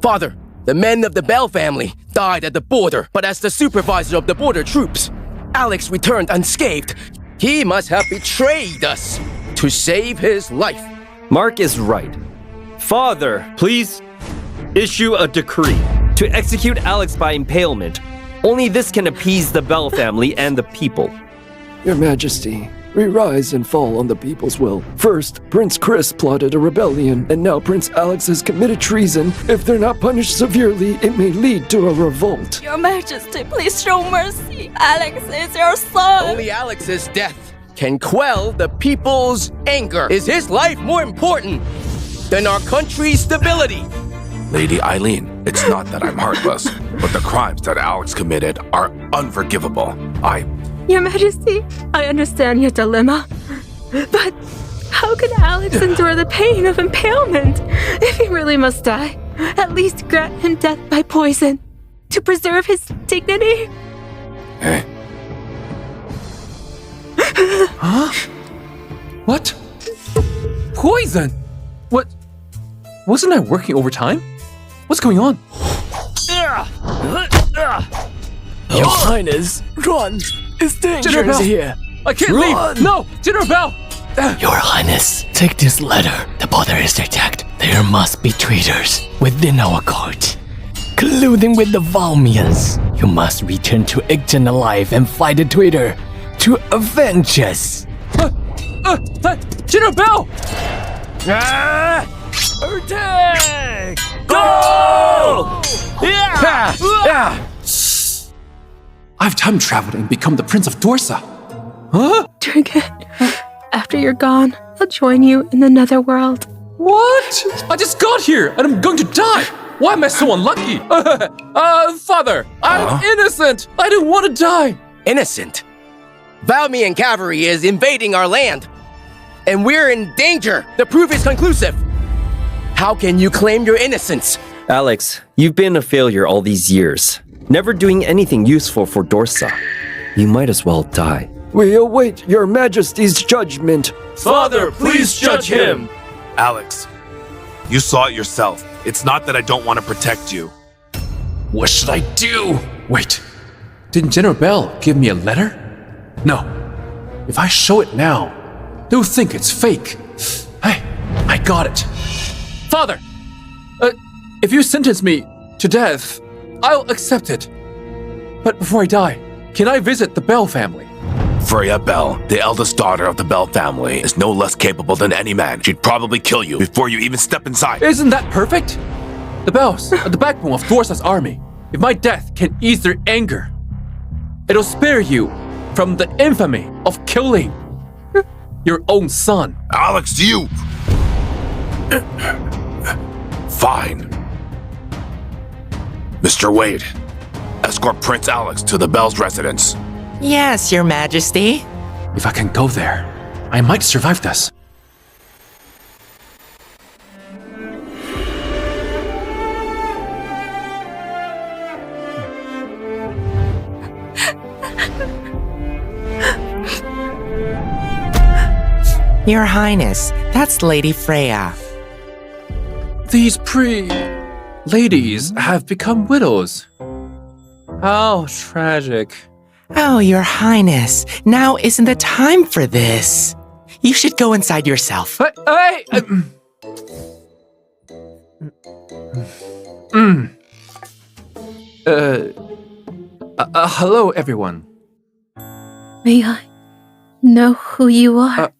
Father, the men of the Bell family died at the border, but as the supervisor of the border troops, Alex returned unscathed. He must have betrayed us to save his life. Mark is right. Father, please issue a decree to execute Alex by impalement. Only this can appease the Bell family and the people. Your Majesty, we rise and fall on the people's will. First, Prince Chris plotted a rebellion, and now Prince Alex has committed treason. If they're not punished severely, it may lead to a revolt. Your Majesty, please show mercy. Alex is your son. Only Alex's death can quell the people's anger. Is his life more important than our country's stability? Lady Eileen, it's not that I'm heartless, but the crimes that Alex committed are unforgivable. Your Majesty, I understand your dilemma, but how can Alex endure the pain of impalement? If he really must die, at least grant him death by poison to preserve his dignity. Eh? Huh? What? Poison? What? Wasn't I working overtime? What's going on? Your Highness, run! It's dangerous General Bell! here! I can't Run! leave! No! General Bell! Your Highness, take this letter. The border is attacked. There must be traitors within our court, colluding with the Valmians. You must return to Igton alive and fight the traitor to avenge us. General Bell! Attack! Go! I've time traveled and become the Prince of Dorsa. Huh? Drink it. After you're gone, I'll join you in the netherworld. What? I just got here and I'm going to die. Why am I so unlucky? Father, I'm innocent. I didn't want to die. Innocent? Valmian cavalry is invading our land, and we're in danger. The proof is conclusive. How can you claim your innocence? Alex, you've been a failure all these years, never doing anything useful for Dorsa. You might as well die. We await your Majesty's judgment. Father, please judge him! Alex, you saw it yourself. It's not that I don't want to protect you. What should I do? Wait, didn't General Bell give me a letter? No, if I show it now, they'll think it's fake. Hey, I got it. Father, if you sentence me to death, I'll accept it. But before I die, can I visit the Bell family? Freya Bell, the eldest daughter of the Bell family, is no less capable than any man. She'd probably kill you before you even step inside. Isn't that perfect? The Bells are the backbone of Dorsa's army. If my death can ease their anger, it'll spare you from the infamy of killing your own son. Alex, you... Fine. Mr. Wade, escort Prince Alex to the Bell's residence. Yes, Your Majesty. If I can go there, I might survive this. Your Highness, that's Lady Freya. These ladies have become widows. How tragic. Oh, Your Highness, now isn't the time for this. You should go inside yourself. Hey! Hello, everyone. May I know who you are?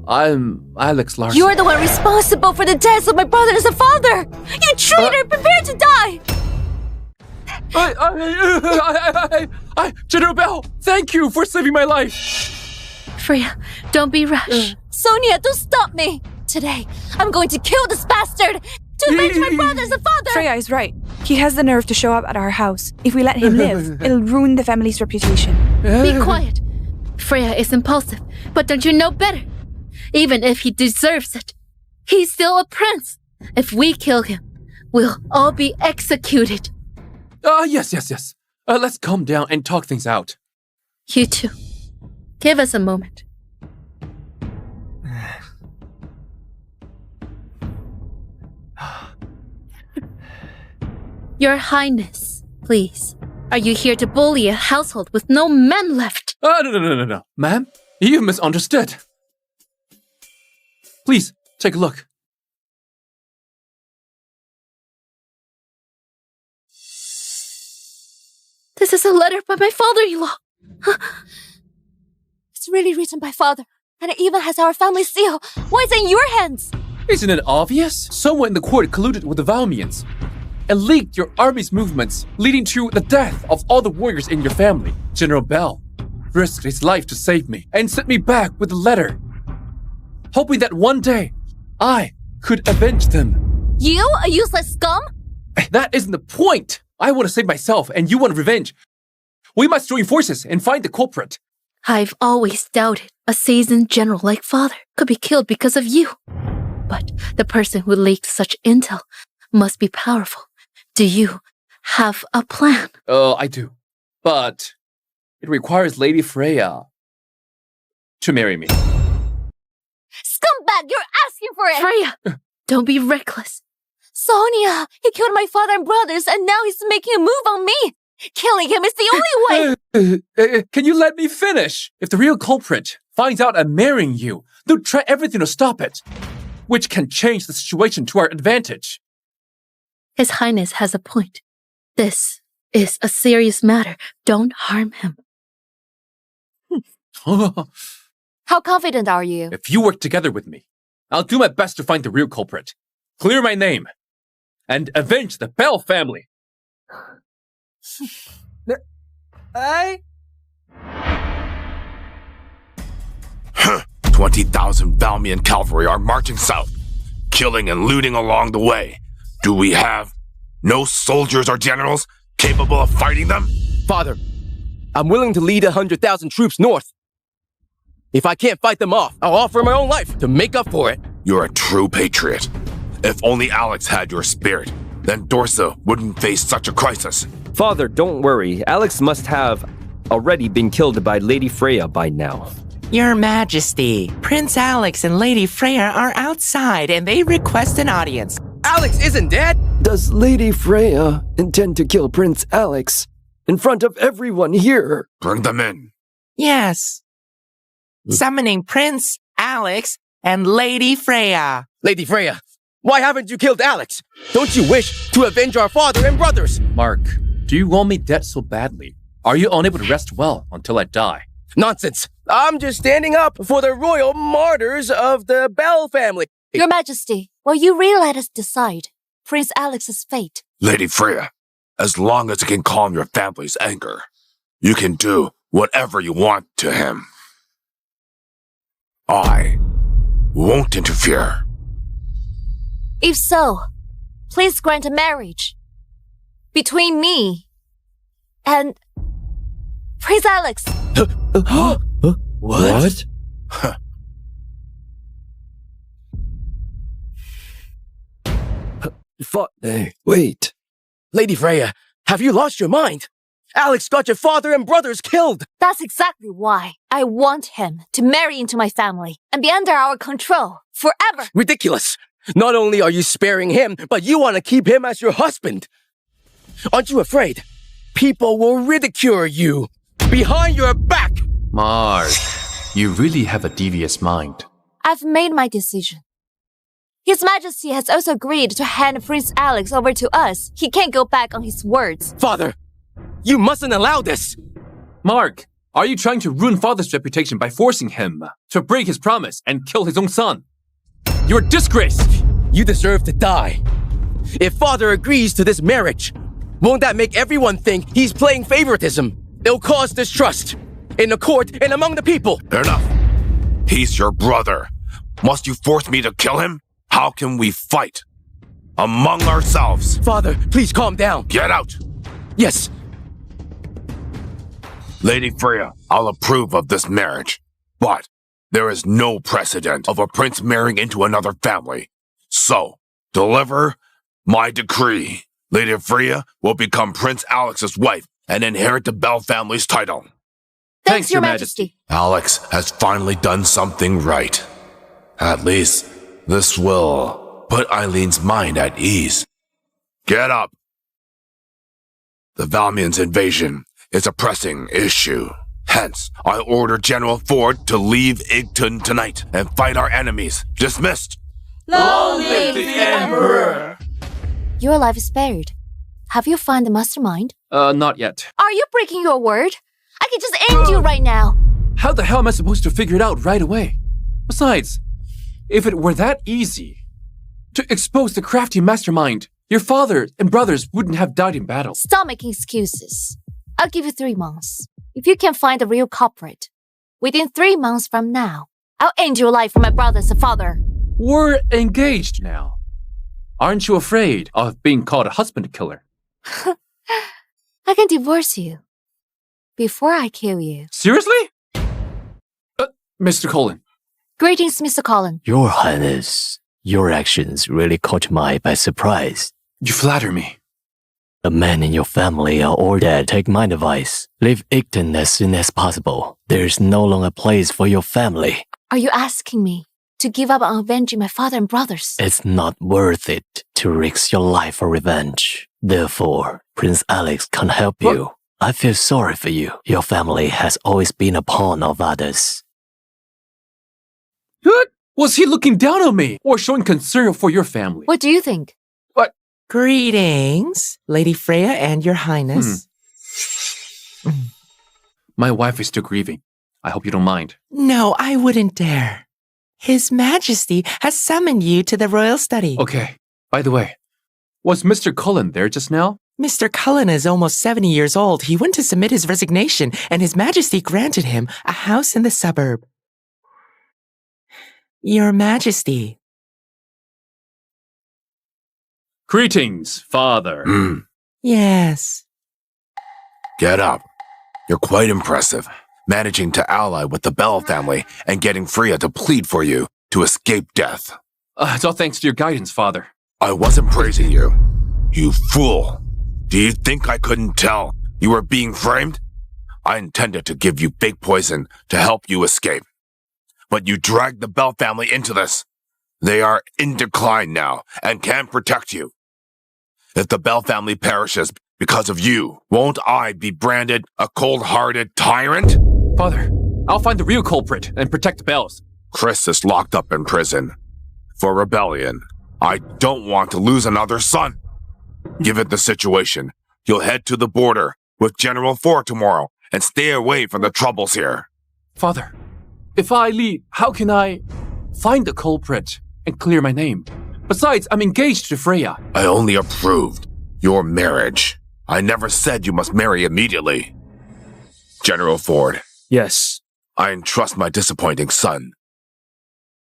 I'm Alex Larson. You're the one responsible for the deaths of my brothers and father! You traitor! Prepare to die! General Bell, thank you for saving my life. Freya, don't be rash. Sonia, don't stop me! Today, I'm going to kill this bastard to avenge my brothers and father! Freya is right. He has the nerve to show up at our house. If we let him live, it'll ruin the family's reputation. Be quiet. Freya is impulsive, but don't you know better? Even if he deserves it, he's still a prince. If we kill him, we'll all be executed. Yes. Let's calm down and talk things out. You too. Give us a moment. Your Highness, please. Are you here to bully a household with no men left? No. Ma'am, you've misunderstood. Please, take a look. This is a letter by my father-in-law. It's really written by father, and it even has our family seal. Why is it in your hands? Isn't it obvious? Someone in the court colluded with the Valmians and leaked your army's movements, leading to the death of all the warriors in your family. General Bell risked his life to save me and sent me back with a letter, hoping that one day I could avenge them. You, a useless scum? That isn't the point. I want to save myself and you want revenge. We must join forces and find the culprit. I've always doubted a seasoned general like father could be killed because of you. But the person who leaked such intel must be powerful. Do you have a plan? I do. But it requires Lady Freya to marry me. Scumbag, you're asking for it! Freya, don't be reckless. Sonia, he killed my father and brothers, and now he's making a move on me. Killing him is the only way. Can you let me finish? If the real culprit finds out I'm marrying you, they'll try everything to stop it, which can change the situation to our advantage. His Highness has a point. This is a serious matter. Don't harm him. How confident are you? If you work together with me, I'll do my best to find the real culprit, clear my name, and avenge the Bell family. 20,000 Valmian cavalry are marching south, killing and looting along the way. Do we have no soldiers or generals capable of fighting them? Father, I'm willing to lead 100,000 troops north. If I can't fight them off, I'll offer my own life to make up for it. You're a true patriot. If only Alex had your spirit, then Dorsa wouldn't face such a crisis. Father, don't worry. Alex must have already been killed by Lady Freya by now. Your Majesty, Prince Alex and Lady Freya are outside and they request an audience. Alex isn't dead! Does Lady Freya intend to kill Prince Alex in front of everyone here? Bring them in. Yes. Summoning Prince Alex and Lady Freya. Lady Freya, why haven't you killed Alex? Don't you wish to avenge our father and brothers? Mark, do you want me dead so badly? Are you unable to rest well until I die? Nonsense. I'm just standing up for the royal martyrs of the Bell family. Your Majesty, will you really let us decide Prince Alex's fate? Lady Freya, as long as it can calm your family's anger, you can do whatever you want to him. I won't interfere. If so, please grant a marriage between me and Prince Alex. What? Wait. Lady Freya, have you lost your mind? Alex got your father and brothers killed. That's exactly why I want him to marry into my family and be under our control forever. Ridiculous. Not only are you sparing him, but you want to keep him as your husband. Aren't you afraid? People will ridicule you behind your back. Mark, you really have a devious mind. I've made my decision. His Majesty has also agreed to hand Prince Alex over to us. He can't go back on his words. Father, you mustn't allow this. Mark, are you trying to ruin Father's reputation by forcing him to break his promise and kill his own son? You're a disgrace. You deserve to die. If Father agrees to this marriage, won't that make everyone think he's playing favoritism? It'll cause distrust in the court and among the people. Enough. He's your brother. Must you force me to kill him? How can we fight? Among ourselves. Father, please calm down. Get out. Yes. Lady Freya, I'll approve of this marriage. But there is no precedent of a prince marrying into another family. So, deliver my decree. Lady Freya will become Prince Alex's wife and inherit the Bell family's title. Thanks, Your Majesty. Alex has finally done something right. At least, this will put Eileen's mind at ease. Get up. The Valmian's invasion is a pressing issue. Hence, I order General Ford to leave Igton tonight and fight our enemies. Dismissed! Long live the Emperor! Your life is spared. Have you found the mastermind? Not yet. Are you breaking your word? I can just end you right now. How the hell am I supposed to figure it out right away? Besides, if it were that easy to expose the crafty mastermind, your father and brothers wouldn't have died in battle. Stop making excuses. I'll give you 3 months. If you can find the real culprit, within 3 months from now, I'll end your life for my brothers and father. We're engaged now. Aren't you afraid of being called a husband killer? I can divorce you before I kill you. Seriously? Mr. Colin. Greetings, Mr. Colin. Your Highness, your actions really caught me by surprise. You flatter me. The men in your family are all dead. Take my advice. Leave Igton as soon as possible. There's no longer a place for your family. Are you asking me to give up on avenging my father and brothers? It's not worth it to risk your life for revenge. Therefore, Prince Alex can't help you. I feel sorry for you. Your family has always been a pawn of others. What? Was he looking down on me or showing concern for your family? What do you think? What? Greetings, Lady Freya and Your Highness. My wife is still grieving. I hope you don't mind. No, I wouldn't dare. His Majesty has summoned you to the royal study. Okay. By the way, was Mr. Cullen there just now? Mr. Cullen is almost 70 years old. He went to submit his resignation, and His Majesty granted him a house in the suburb. Your Majesty. Greetings, Father. Yes. Get up. You're quite impressive, managing to ally with the Bell family and getting Freya to plead for you to escape death. It's all thanks to your guidance, Father. I wasn't praising you. You fool. Do you think I couldn't tell you were being framed? I intended to give you fake poison to help you escape. But you dragged the Bell family into this. They are in decline now and can't protect you. If the Bell family perishes because of you, won't I be branded a cold-hearted tyrant? Father, I'll find the real culprit and protect the Bells. Chris is locked up in prison for rebellion. I don't want to lose another son. Given the situation, you'll head to the border with General Ford tomorrow and stay away from the troubles here. Father, if I leave, how can I find the culprit and clear my name? Besides, I'm engaged to Freya. I only approved your marriage. I never said you must marry immediately. General Ford. Yes. I entrust my disappointing son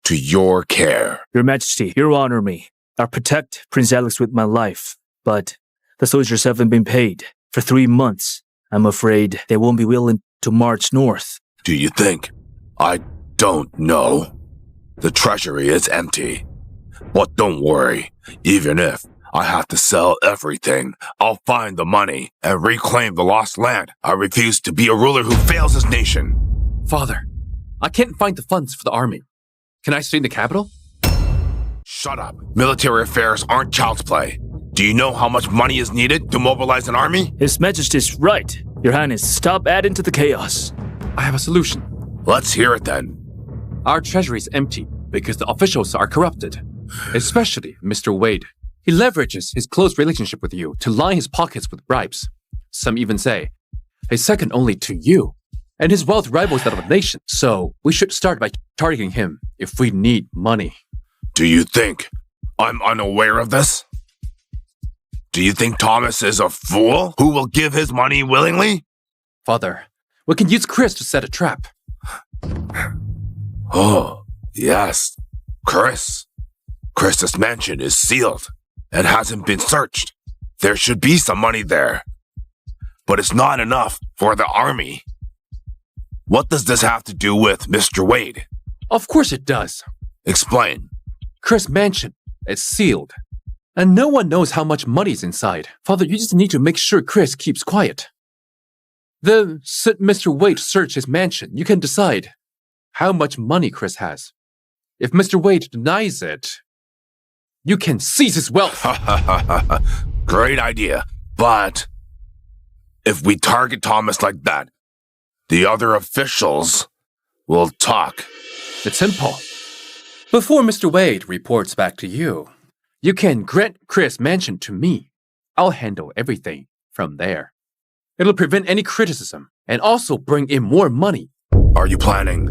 to your care. Your Majesty, you honor me. I'll protect Prince Alex with my life, but the soldiers haven't been paid for 3 months. I'm afraid they won't be willing to march north. Do you think? I don't know. The treasury is empty. But don't worry, even if I have to sell everything, I'll find the money and reclaim the lost land. I refuse to be a ruler who fails his nation. Father, I can't find the funds for the army. Can I stay in the capital? Shut up. Military affairs aren't child's play. Do you know how much money is needed to mobilize an army? His Majesty's right. Your Highness, stop adding to the chaos. I have a solution. Let's hear it then. Our treasury is empty because the officials are corrupted. Especially Mr. Wade. He leverages his close relationship with you to line his pockets with bribes. Some even say he's second only to you. And his wealth rivals that of a nation. So we should start by targeting him if we need money. Do you think I'm unaware of this? Do you think Thomas is a fool who will give his money willingly? Father, we can use Chris to set a trap. Oh, yes. Chris. Chris's mansion is sealed and hasn't been searched. There should be some money there. But it's not enough for the army. What does this have to do with Mr. Wade? Of course it does. Explain. Chris' mansion is sealed. And no one knows how much money's inside. Father, you just need to make sure Chris keeps quiet. Then, should Mr. Wade search his mansion, you can decide how much money Chris has. If Mr. Wade denies it, you can seize his wealth. Great idea, but if we target Thomas like that, the other officials will talk. It's simple. Before Mr. Wade reports back to you, you can grant Chris' mansion to me. I'll handle everything from there. It'll prevent any criticism and also bring in more money. Are you planning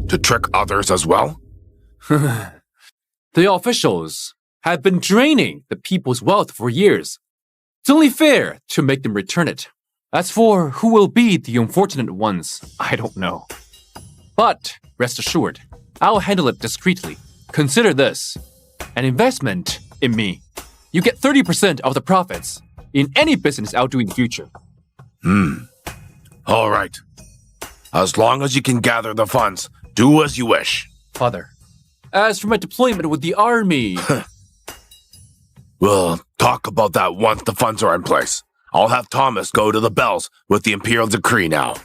to trick others as well? The officials have been draining the people's wealth for years. It's only fair to make them return it. As for who will be the unfortunate ones, I don't know. But rest assured, I'll handle it discreetly. Consider this an investment in me. You get 30% of the profits in any business I'll do in the future. All right. As long as you can gather the funds, do as you wish. Father, as for my deployment with the army... We'll talk about that once the funds are in place. I'll have Thomas go to the bells with the Imperial Decree now.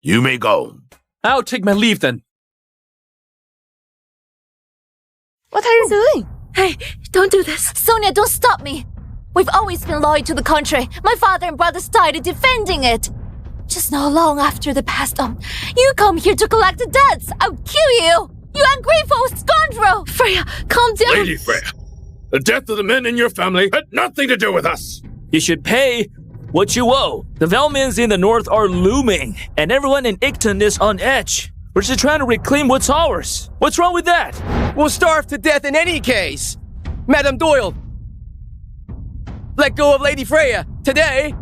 You may go. I'll take my leave then. What are you doing? Hey, don't do this. Sonia, don't stop me. We've always been loyal to the country. My father and brothers died defending it. Just not long after they passed on, you come here to collect the debts. I'll kill you. You ungrateful scoundrel. Freya, calm down. Lady Freya, the death of the men in your family had nothing to do with us. You should pay what you owe. The Valmians in the north are looming, and everyone in Icton is on edge. We're just trying to reclaim what's ours. What's wrong with that? We'll starve to death in any case. Madam Doyle, let go of Lady Freya. Today,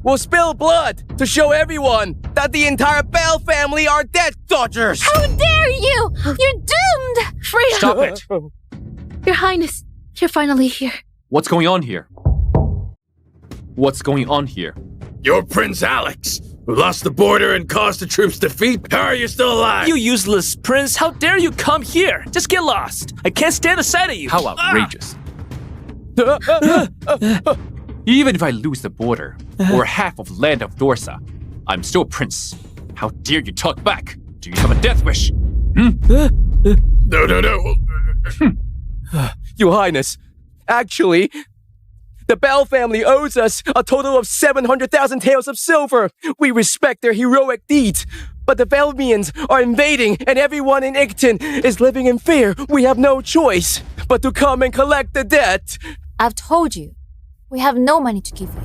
we'll spill blood to show everyone that the entire Bell family are Death Dodgers. How dare you? You're doomed. Freya! Stop it! Your Highness, you're finally here. What's going on here? What's going on here? You're Prince Alex, who lost the border and caused the troops defeat. How are you still alive? You useless prince, how dare you come here? Just get lost. I can't stand the sight of you. How outrageous. Even if I lose the border, or half of land of Dorsa, I'm still prince. How dare you talk back? Do you have a death wish? No. Your Highness, actually, the Bell family owes us a total of 700,000 taels of silver. We respect their heroic deeds, but the Velmians are invading and everyone in Icton is living in fear. We have no choice but to come and collect the debt. I've told you, we have no money to give you.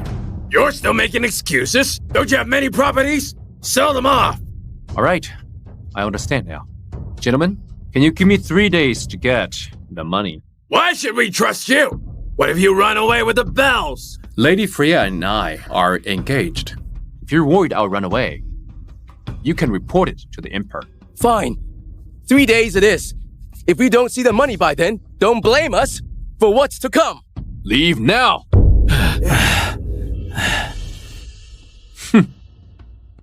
You're still making excuses? Don't you have many properties? Sell them off. All right, I understand now. Gentlemen, can you give me 3 days to get the money? Why should we trust you? What if you run away with the bells? Lady Freya and I are engaged. If you're worried I'll run away, you can report it to the Emperor. Fine. 3 days it is. If we don't see the money by then, don't blame us for what's to come. Leave now!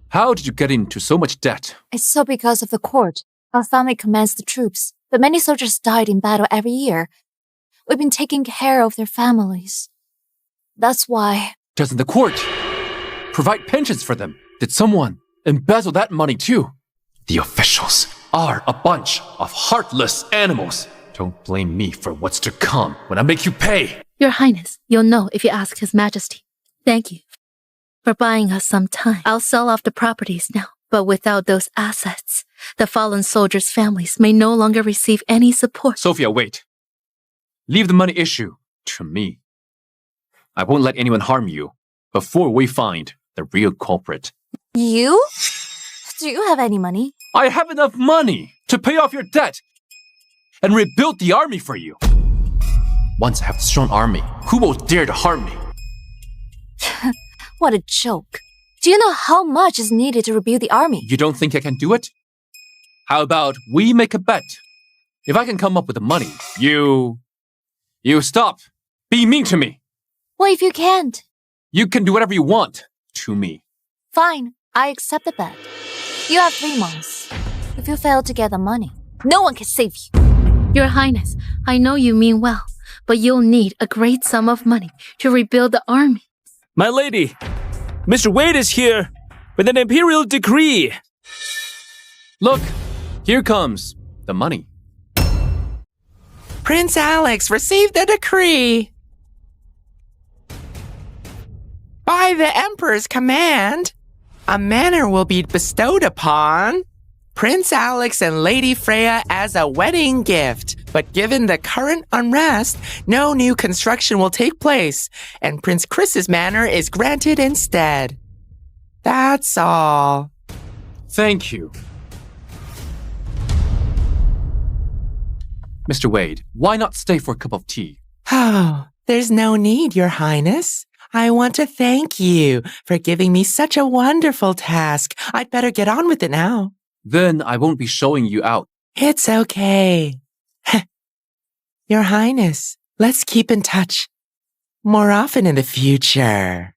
How did you get into so much debt? It's so because of the court. Our family commands the troops, but many soldiers died in battle every year. We've been taking care of their families. That's why... Doesn't the court provide pensions for them? Did someone embezzle that money too? The officials are a bunch of heartless animals. Don't blame me for what's to come when I make you pay. Your Highness, you'll know if you ask His Majesty. Thank you for buying us some time. I'll sell off the properties now, but without those assets, the fallen soldiers' families may no longer receive any support. Sophia, wait. Leave the money issue to me. I won't let anyone harm you before we find the real culprit. You? Do you have any money? I have enough money to pay off your debt and rebuild the army for you. Once I have a strong army, who will dare to harm me? What a joke. Do you know how much is needed to rebuild the army? You don't think I can do it? How about we make a bet? If I can come up with the money, you stop being mean to me. What if you can't? You can do whatever you want to me. Fine, I accept the bet. You have 3 months. If you fail to get the money, no one can save you. Your Highness, I know you mean well, but you'll need a great sum of money to rebuild the army. My lady, Mr. Wade is here with an imperial decree. Look, here comes the money. Prince Alex received the decree. By By the Emperor's command, a manor will be bestowed upon Prince Alex and Lady Freya as a wedding gift. But given the current unrest, no new construction will take place, and Prince Chris's manor is granted instead. That's all. Thank you. Mr. Wade, why not stay for a cup of tea? Oh, there's no need, Your Highness. I want to thank you for giving me such a wonderful task. I'd better get on with it now. Then I won't be showing you out. It's okay. Your Highness, let's keep in touch more often in the future.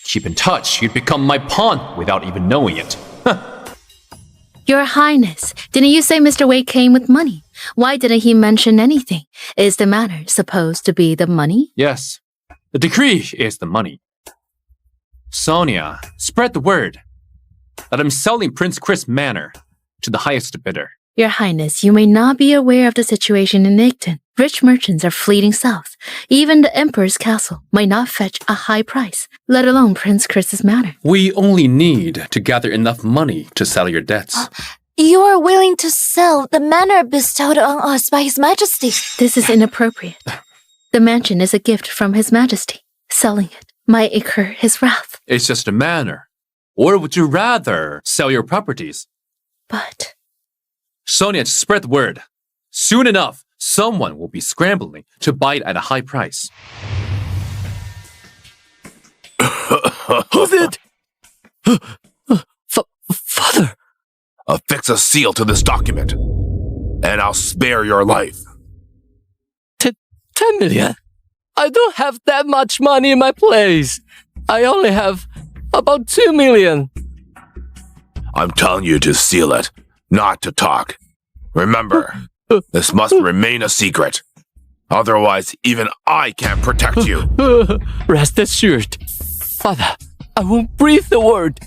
Keep in touch. You'd become my pawn without even knowing it. Your Highness, didn't you say Mr. Wade came with money? Why didn't he mention anything? Is the manor supposed to be the money? Yes. The decree is the money. Sonia, spread the word that I'm selling Prince Chris Manor to the highest bidder. Your Highness, you may not be aware of the situation in Igton. Rich merchants are fleeing south. Even the Emperor's castle might not fetch a high price, let alone Prince Chris's manor. We only need to gather enough money to settle your debts. You are willing to sell the manor bestowed on us by His Majesty. This is inappropriate. The mansion is a gift from His Majesty. Selling it might incur his wrath. It's just a manor. Or would you rather sell your properties? But... Sonia, spread the word. Soon enough, someone will be scrambling to buy it at a high price. Who's it? Father! Affix a seal to this document, and I'll spare your life. 10 million? I don't have that much money in my place. I only have about 2 million. I'm telling you to seal it, not to talk. Remember, this must remain a secret. Otherwise, even I can't protect you. Rest assured. Father, I won't breathe the word.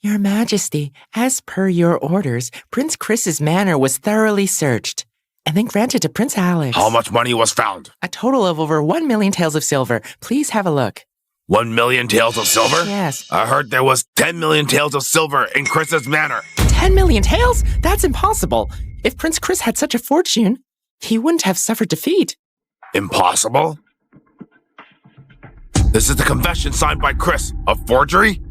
Your Majesty, as per your orders, Prince Chris's manor was thoroughly searched and then granted to Prince Alex. How much money was found? A total of over 1 million taels of silver. Please have a look. 1 million taels of silver? Yes. I heard there was 10 million taels of silver in Chris's manor. 10 million taels? That's impossible. If Prince Chris had such a fortune, he wouldn't have suffered defeat. Impossible? This is the confession signed by Chris. A forgery?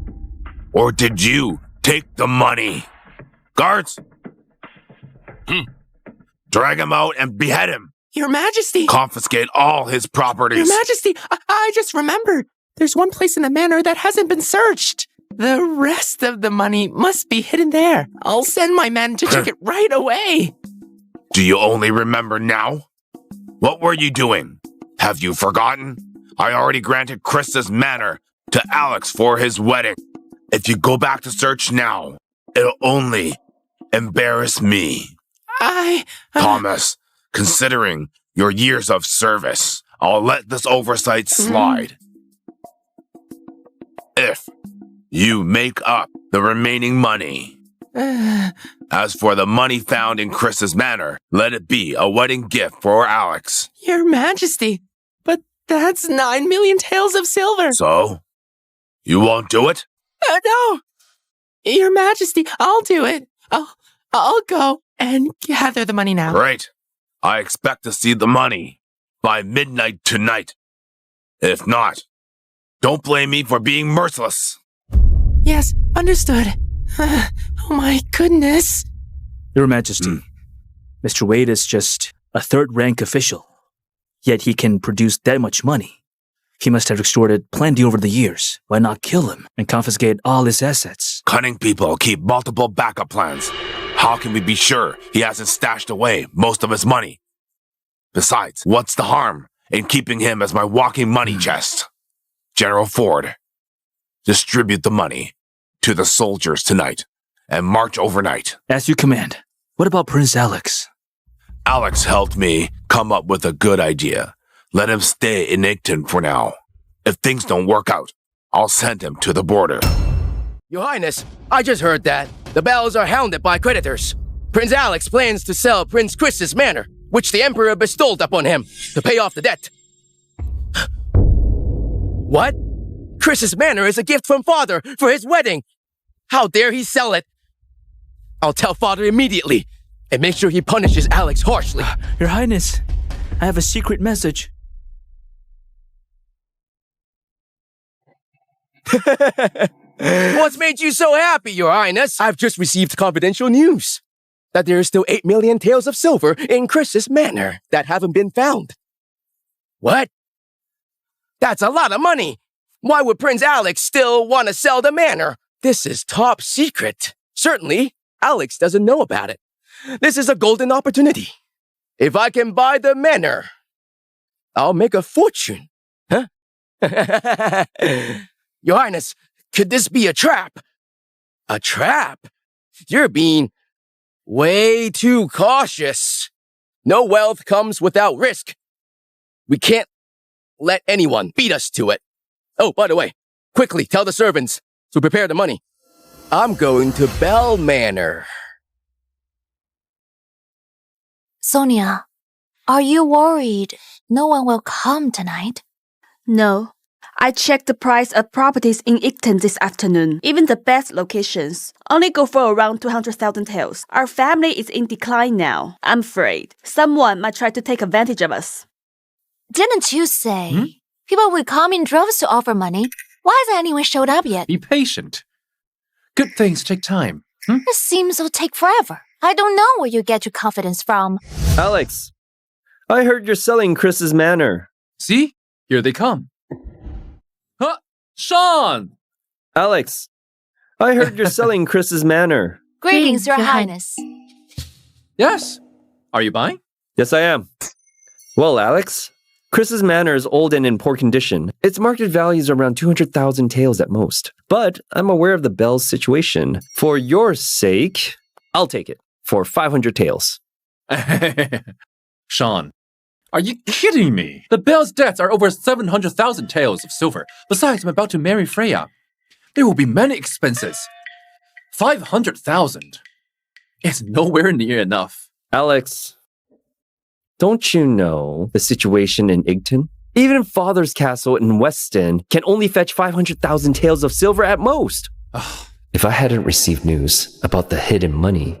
Or did you take the money? Guards! Drag him out and behead him. Your Majesty! Confiscate all his properties. Your Majesty, I just remembered. There's one place in the manor that hasn't been searched. The rest of the money must be hidden there. I'll send my men to check it right away. Do you only remember now? What were you doing? Have you forgotten? I already granted Chris's manor to Alex for his wedding. If you go back to search now, it'll only embarrass me. Thomas, considering your years of service, I'll let this oversight slide. If you make up the remaining money. As for the money found in Chris's manor, let it be a wedding gift for Alex. Your Majesty, but that's 9 million taels of silver. So? You won't do it? No. Your Majesty, I'll do it. I'll go and gather the money now. Great. I expect to see the money by midnight tonight. If not, don't blame me for being merciless. Yes, understood. Oh my goodness. Your Majesty, Mr. Wade is just a third-rank official, yet he can produce that much money. He must have extorted plenty over the years. Why not kill him and confiscate all his assets? Cunning people keep multiple backup plans. How can we be sure he hasn't stashed away most of his money? Besides, what's the harm in keeping him as my walking money chest? General Ford, distribute the money to the soldiers tonight and march overnight. As you command. What about Prince Alex? Alex helped me come up with a good idea. Let him stay in Igton for now. If things don't work out, I'll send him to the border. Your Highness, I just heard that the Bells are hounded by creditors. Prince Alex plans to sell Prince Chris's manor, which the Emperor bestowed upon him, to pay off the debt. What? Chris's manor is a gift from Father for his wedding. How dare he sell it? I'll tell Father immediately and make sure he punishes Alex harshly. Your Highness, I have a secret message. What's made you so happy, Your Highness? I've just received confidential news that there are still 8 million taels of silver in Chris's manor that haven't been found. What? That's a lot of money. Why would Prince Alex still want to sell the manor? This is top secret. Certainly, Alex doesn't know about it. This is a golden opportunity. If I can buy the manor, I'll make a fortune. Huh? Your Highness, could this be a trap? A trap? You're being way too cautious. No wealth comes without risk. We can't let anyone beat us to it. Oh, by the way, quickly tell the servants to prepare the money. I'm going to Bell Manor. Sonia, are you worried no one will come tonight? No. I checked the price of properties in Igton this afternoon. Even the best locations only go for around 200,000 taels. Our family is in decline now. I'm afraid someone might try to take advantage of us. Didn't you say people will come in droves to offer money? Why hasn't anyone showed up yet? Be patient. Good things take time. It seems it'll take forever. I don't know where you get your confidence from. Alex, I heard you're selling Chris's manor. See? Here they come. Huh? Sean! Alex, I heard you're selling Chris's manor. Greetings, Your Highness. Yes. Are you buying? Yes, I am. Well, Alex, Chris's manor is old and in poor condition. Its market value is around 200,000 taels at most. But I'm aware of the Bell's situation. For your sake, I'll take it for 500 taels. Sean, are you kidding me? The Bell's debts are over 700,000 taels of silver. Besides, I'm about to marry Freya. There will be many expenses. 500,000 is nowhere near enough. Alex, don't you know the situation in Igton? Even Father's castle in Weston can only fetch 500,000 taels of silver at most. If I hadn't received news about the hidden money,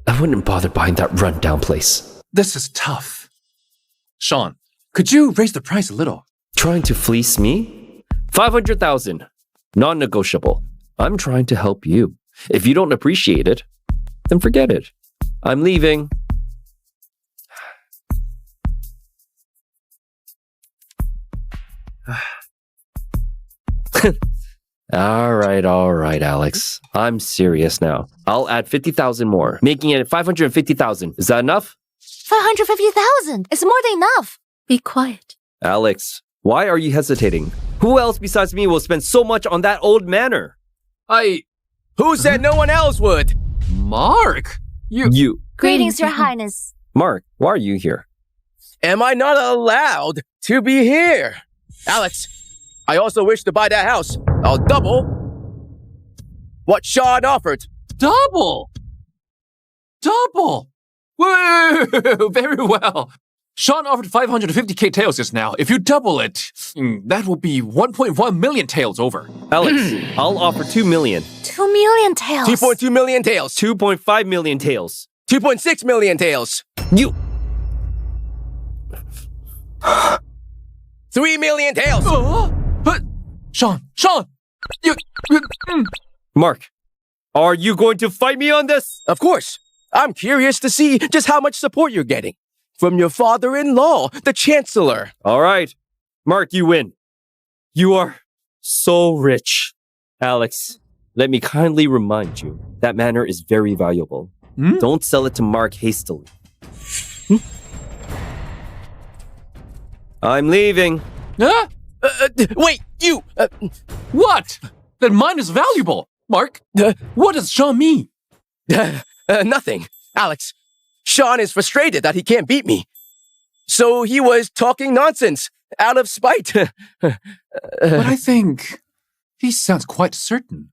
I wouldn't bother buying that rundown place. This is tough. Sean, could you raise the price a little? Trying to fleece me? 500,000. Non-negotiable. I'm trying to help you. If you don't appreciate it, then forget it. I'm leaving. All right, Alex. I'm serious now. I'll add 50,000 more, making it 550,000. Is that enough? 550,000! It's more than enough! Be quiet. Alex, why are you hesitating? Who else besides me will spend so much on that old manor? Who said no one else would? Mark! You. Greetings, Your Highness. Mark, why are you here? Am I not allowed to be here? Alex, I also wish to buy that house. I'll double what Sean offered. Double! Double! Whoa, very well. Sean offered 550k taels just now. If you double it, that will be 1.1 million taels over. Alex, I'll offer 2 million. 2 million taels. 2.2 million taels. 2.5 million taels. 2.6 million taels. You. 3 million taels. But Sean, Mark, are you going to fight me on this? Of course. I'm curious to see just how much support you're getting from your father-in-law, the Chancellor. All right. Mark, you win. You are so rich. Alex, let me kindly remind you, that manor is very valuable. Don't sell it to Mark hastily. I'm leaving. Wait, you! What? Then mine is valuable. Mark, what does Sean mean? Nothing. Alex, Sean is frustrated that he can't beat me. So he was talking nonsense, out of spite. But I think He sounds quite certain.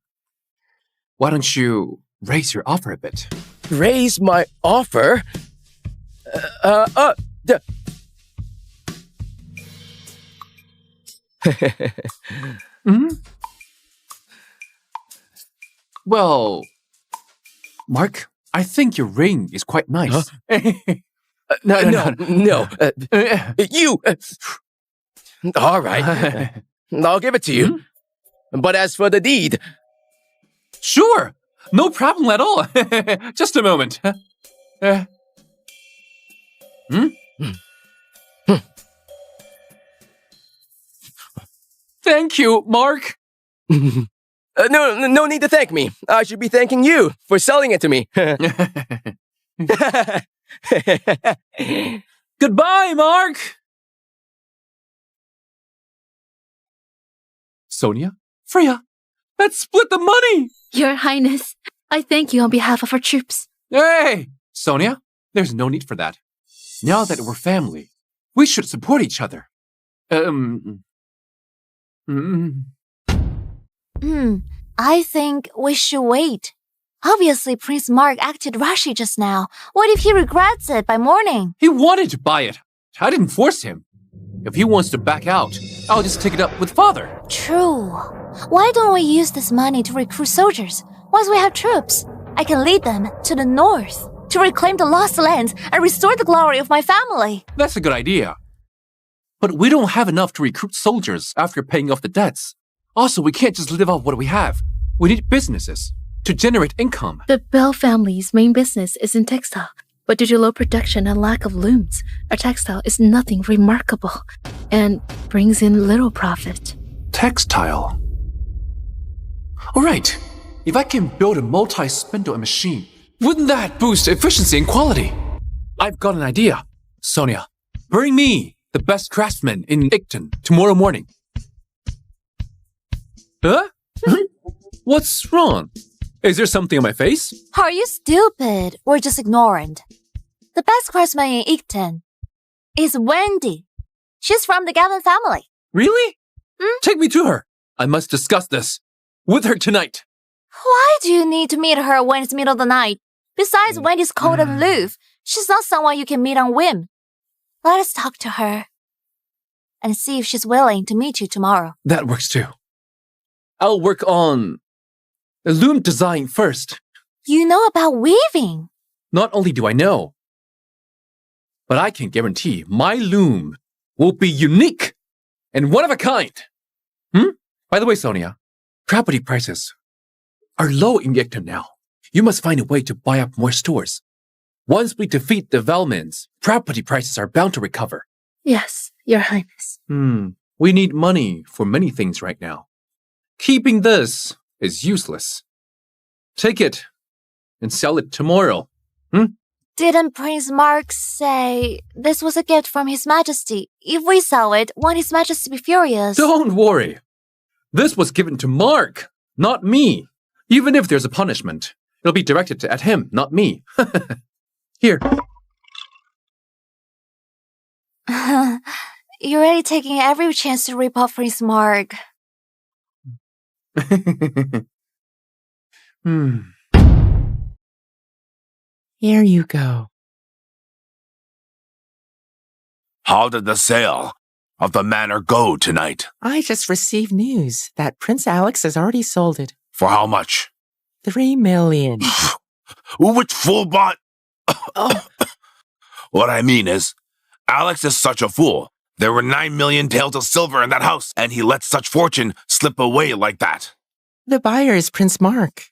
Why don't you raise your offer a bit? Raise my offer? Well, Mark, I think your ring is quite nice. No. You. All right. I'll give it to you. But as for the deed. Sure. No problem at all. Just a moment. Thank you, Mark. No need to thank me. I should be thanking you for selling it to me. Goodbye, Mark. Sonia, Freya, let's split the money. Your Highness, I thank you on behalf of our troops. Hey, Sonia, there's no need for that. Now that we're family, we should support each other. I think we should wait. Obviously, Prince Mark acted rashy just now. What if he regrets it by morning? He wanted to buy it. I didn't force him. If he wants to back out, I'll just take it up with father. True. Why don't we use this money to recruit soldiers? Once we have troops, I can lead them to the north to reclaim the lost lands and restore the glory of my family. That's a good idea. But we don't have enough to recruit soldiers after paying off the debts. Also, we can't just live off what we have. We need businesses to generate income. The Bell family's main business is in textile, but due to low production and lack of looms, our textile is nothing remarkable and brings in little profit. Textile? Alright, if I can build a multi-spindle machine, wouldn't that boost efficiency and quality? I've got an idea. Sonia, bring me the best craftsman in Igton tomorrow morning. Huh? What's wrong? Is there something on my face? Are you stupid or just ignorant? The best craftsman in Igton is Wendy. She's from the Gavin family. Really? Take me to her. I must discuss this with her tonight. Why do you need to meet her when it's middle of the night? Besides, Wendy's cold and aloof. She's not someone you can meet on whim. Let us talk to her and see if she's willing to meet you tomorrow. That works too. I'll work on the loom design first. You know about weaving. Not only do I know, but I can guarantee my loom will be unique and one of a kind. By the way, Sonia, property prices are low in Igton now. You must find a way to buy up more stores. Once we defeat the Velmans, property prices are bound to recover. Yes, Your Highness. We need money for many things right now. Keeping this is useless. Take it and sell it tomorrow. Didn't Prince Mark say this was a gift from His Majesty? If we sell it, won't His Majesty be furious? Don't worry. This was given to Mark, not me. Even if there's a punishment, it'll be directed at him, not me. Here. You're really taking every chance to rip off Prince Mark. Here you go. How did the sale of the manor go tonight? I just received news that Prince Alex has already sold it. For how much? 3 million. Which fool bought? What I mean is, Alex is such a fool. There were 9 million taels of silver in that house, and he let such fortune slip away like that. The buyer is Prince Mark.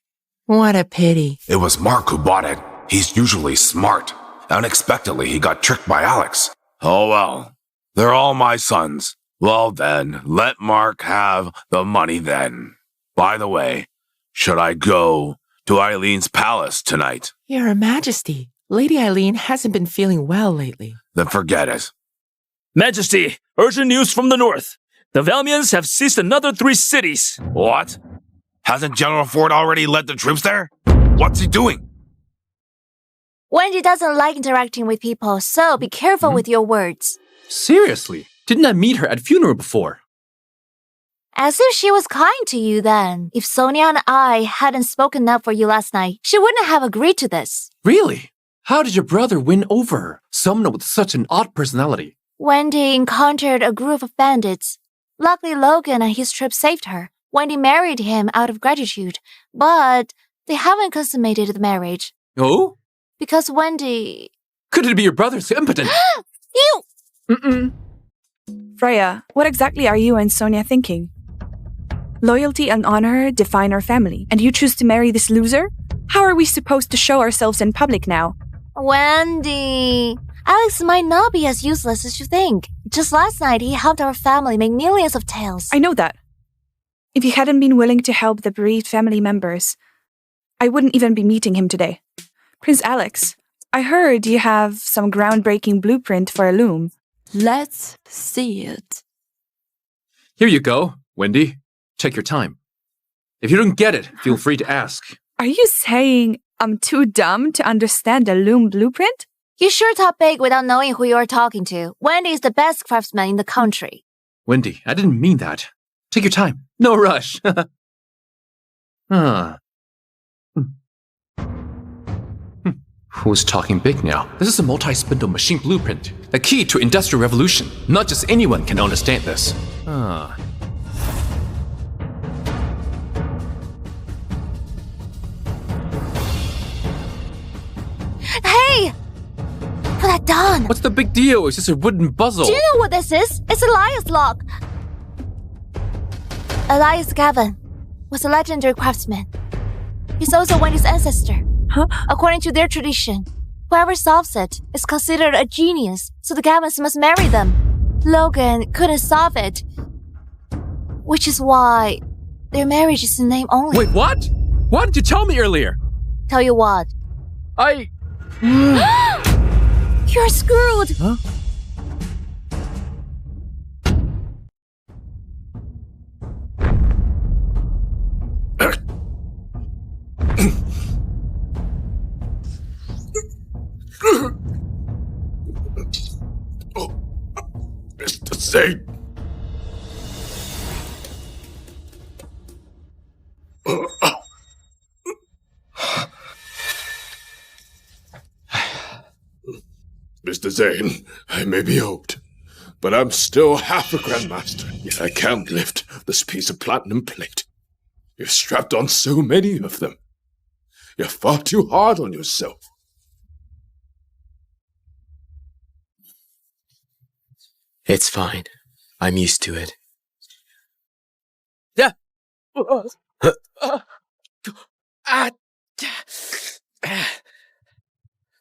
What a pity. It was Mark who bought it. He's usually smart. Unexpectedly, he got tricked by Alex. Oh well, they're all my sons. Well then, let Mark have the money then. By the way, should I go to Eileen's palace tonight? Your Majesty, Lady Eileen hasn't been feeling well lately. Then forget it. Majesty, urgent news from the north. The Valmians have seized another 3 cities. What? Hasn't General Ford already led the troops there? What's he doing? Wendy doesn't like interacting with people, so be careful with your words. Seriously? Didn't I meet her at funeral before? As if she was kind to you then. If Sonia and I hadn't spoken up for you last night, she wouldn't have agreed to this. Really? How did your brother win over someone with such an odd personality? Wendy encountered a group of bandits. Luckily, Logan and his trip saved her. Wendy married him out of gratitude, but they haven't consummated the marriage. Oh? Because Wendy... Could it be your brother's impotent? You! Mm-mm. Freya, what exactly are you and Sonia thinking? Loyalty and honor define our family, and you choose to marry this loser? How are we supposed to show ourselves in public now? Wendy... Alex might not be as useless as you think. Just last night, he helped our family make millions of taels. I know that. If you hadn't been willing to help the bereaved family members, I wouldn't even be meeting him today. Prince Alex, I heard you have some groundbreaking blueprint for a loom. Let's see it. Here you go, Wendy. Take your time. If you don't get it, feel free to ask. Are you saying I'm too dumb to understand the loom blueprint? You sure talk big without knowing who you're talking to. Wendy is the best craftsman in the country. Wendy, I didn't mean that. Take your time. No rush. Who's talking big now? This is a multi-spindle machine blueprint. The key to industrial revolution. Not just anyone can understand this. Hey! Put that down! What's the big deal? It's just a wooden puzzle. Do you know what this is? It's Elias' lock. Elias Gavin was a legendary craftsman. He's also Wendy's ancestor. Huh? According to their tradition, whoever solves it is considered a genius, so the Gavins must marry them. Logan couldn't solve it, which is why their marriage is in name only. Wait, what? Why didn't you tell me earlier? Tell you what? You're screwed! Huh? Mr. Zane. Mr. Zane, I may be old, but I'm still half a Grandmaster, yet I can't lift this piece of platinum plate. You've strapped on so many of them. You're far too hard on yourself. It's fine. I'm used to it. Yeah.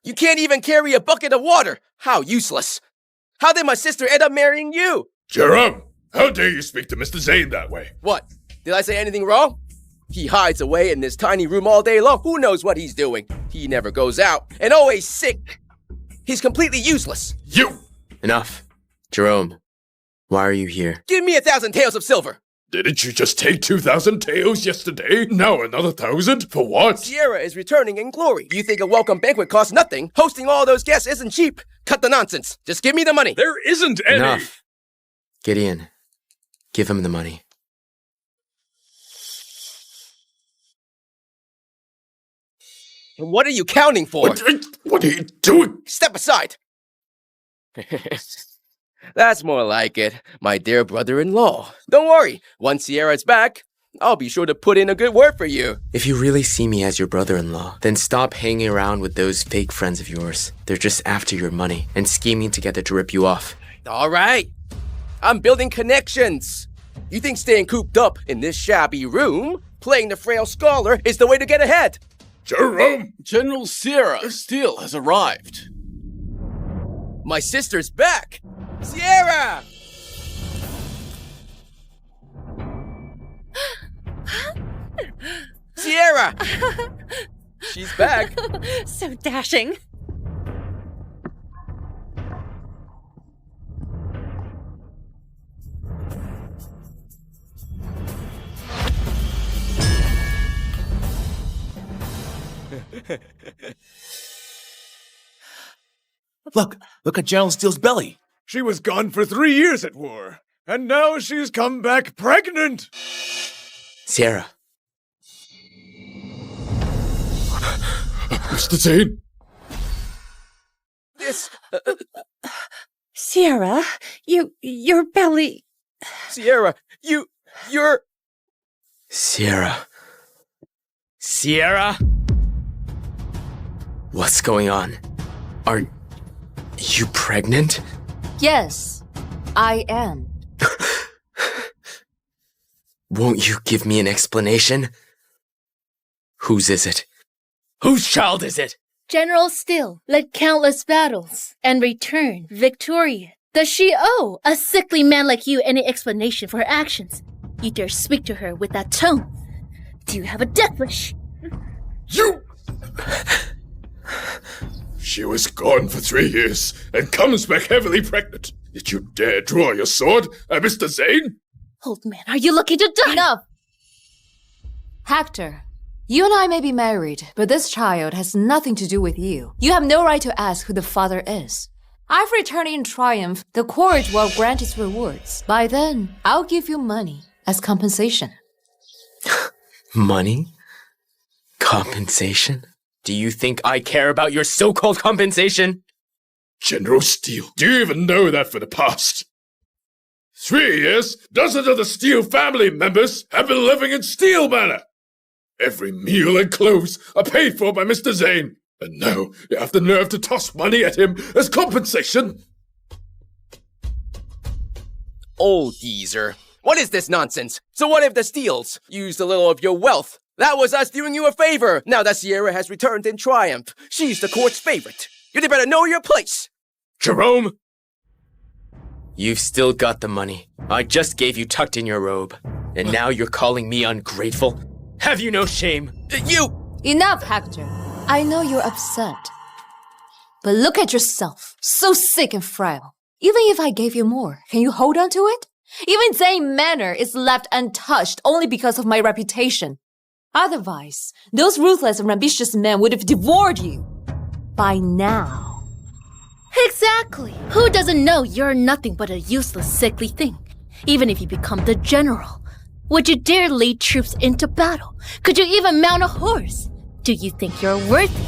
You can't even carry a bucket of water. How useless. How did my sister end up marrying you? Jerome, how dare you speak to Mr. Zane that way? What? Did I say anything wrong? He hides away in this tiny room all day long. Who knows what he's doing? He never goes out and always sick. He's completely useless. You! Enough. Jerome, why are you here? Give me 1,000 taels of silver. Didn't you just take 2,000 taels yesterday? Now another 1,000? For what? Sierra is returning in glory. You think a welcome banquet costs nothing? Hosting all those guests isn't cheap. Cut the nonsense. Just give me the money. There isn't any. Enough. Gideon, give him the money. What are you counting for? What are you doing? Step aside. That's more like it, my dear brother-in-law. Don't worry, once Sierra's back, I'll be sure to put in a good word for you. If you really see me as your brother-in-law, then stop hanging around with those fake friends of yours. They're just after your money and scheming together to rip you off. All right, I'm building connections. You think staying cooped up in this shabby room, playing the frail scholar, is the way to get ahead? Jerome! General Sierra Steele has arrived. My sister's back! Sierra! Sierra! She's back. So dashing. Look at General Steele's belly. She was gone for 3 years at war, And now she's come back pregnant! Sierra. Mr. Zane? This... Sierra, your belly... Sierra, you're... Sierra. Sierra? What's going on? Are you pregnant? Yes, I am. Won't you give me an explanation? Whose is it? Whose child is it? General Steele led countless battles and returned victorious. Does she owe a sickly man like you any explanation for her actions? You dare speak to her with that tone? Do you have a death wish? You! She was gone for 3 years and comes back heavily pregnant. Did you dare draw your sword at Mr. Zane? Old man, are you looking to die? Enough! Hector, you and I may be married, but this child has nothing to do with you. You have no right to ask who the father is. I've returned in triumph. The court will grant its rewards. By then, I'll give you money as compensation. Money? Compensation? Do you think I care about your so-called compensation? General Steele, do you even know that for the past 3 years, dozens of the Steele family members have been living in Steele Manor? Every meal and clothes are paid for by Mr. Zane, and now you have the nerve to toss money at him as compensation? Old geezer. What is this nonsense? So what if the Steeles used a little of your wealth? That was us doing you a favor. Now that Sierra has returned in triumph, she's the court's favorite. You'd better know your place. Jerome! You've still got the money. I just gave you tucked in your robe. And now you're calling me ungrateful? Have you no shame? Enough, Hector. I know you're upset. But look at yourself. So sick and frail. Even if I gave you more, can you hold on to it? Even Zane Manor is left untouched only because of my reputation. Otherwise, those ruthless and ambitious men would have devoured you. By now. Exactly. Who doesn't know you're nothing but a useless, sickly thing? Even if you become the general, would you dare lead troops into battle? Could you even mount a horse? Do you think you're worthy?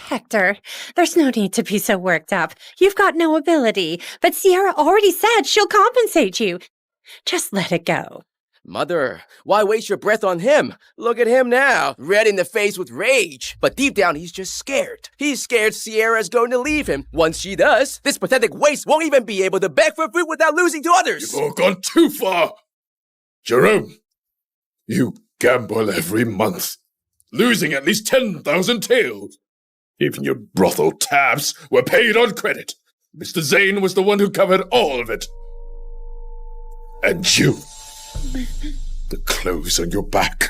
Hector, there's no need to be so worked up. You've got no ability, but Sierra already said she'll compensate you. Just let it go. Mother, why waste your breath on him? Look at him now, red in the face with rage. But deep down, he's just scared. He's scared Sierra's going to leave him. Once she does, this pathetic waste won't even be able to beg for food without losing to others. You've all gone too far. Jerome, you gamble every month, losing at least 10,000 taels. Even your brothel tabs were paid on credit. Mr. Zane was the one who covered all of it. And you, the clothes on your back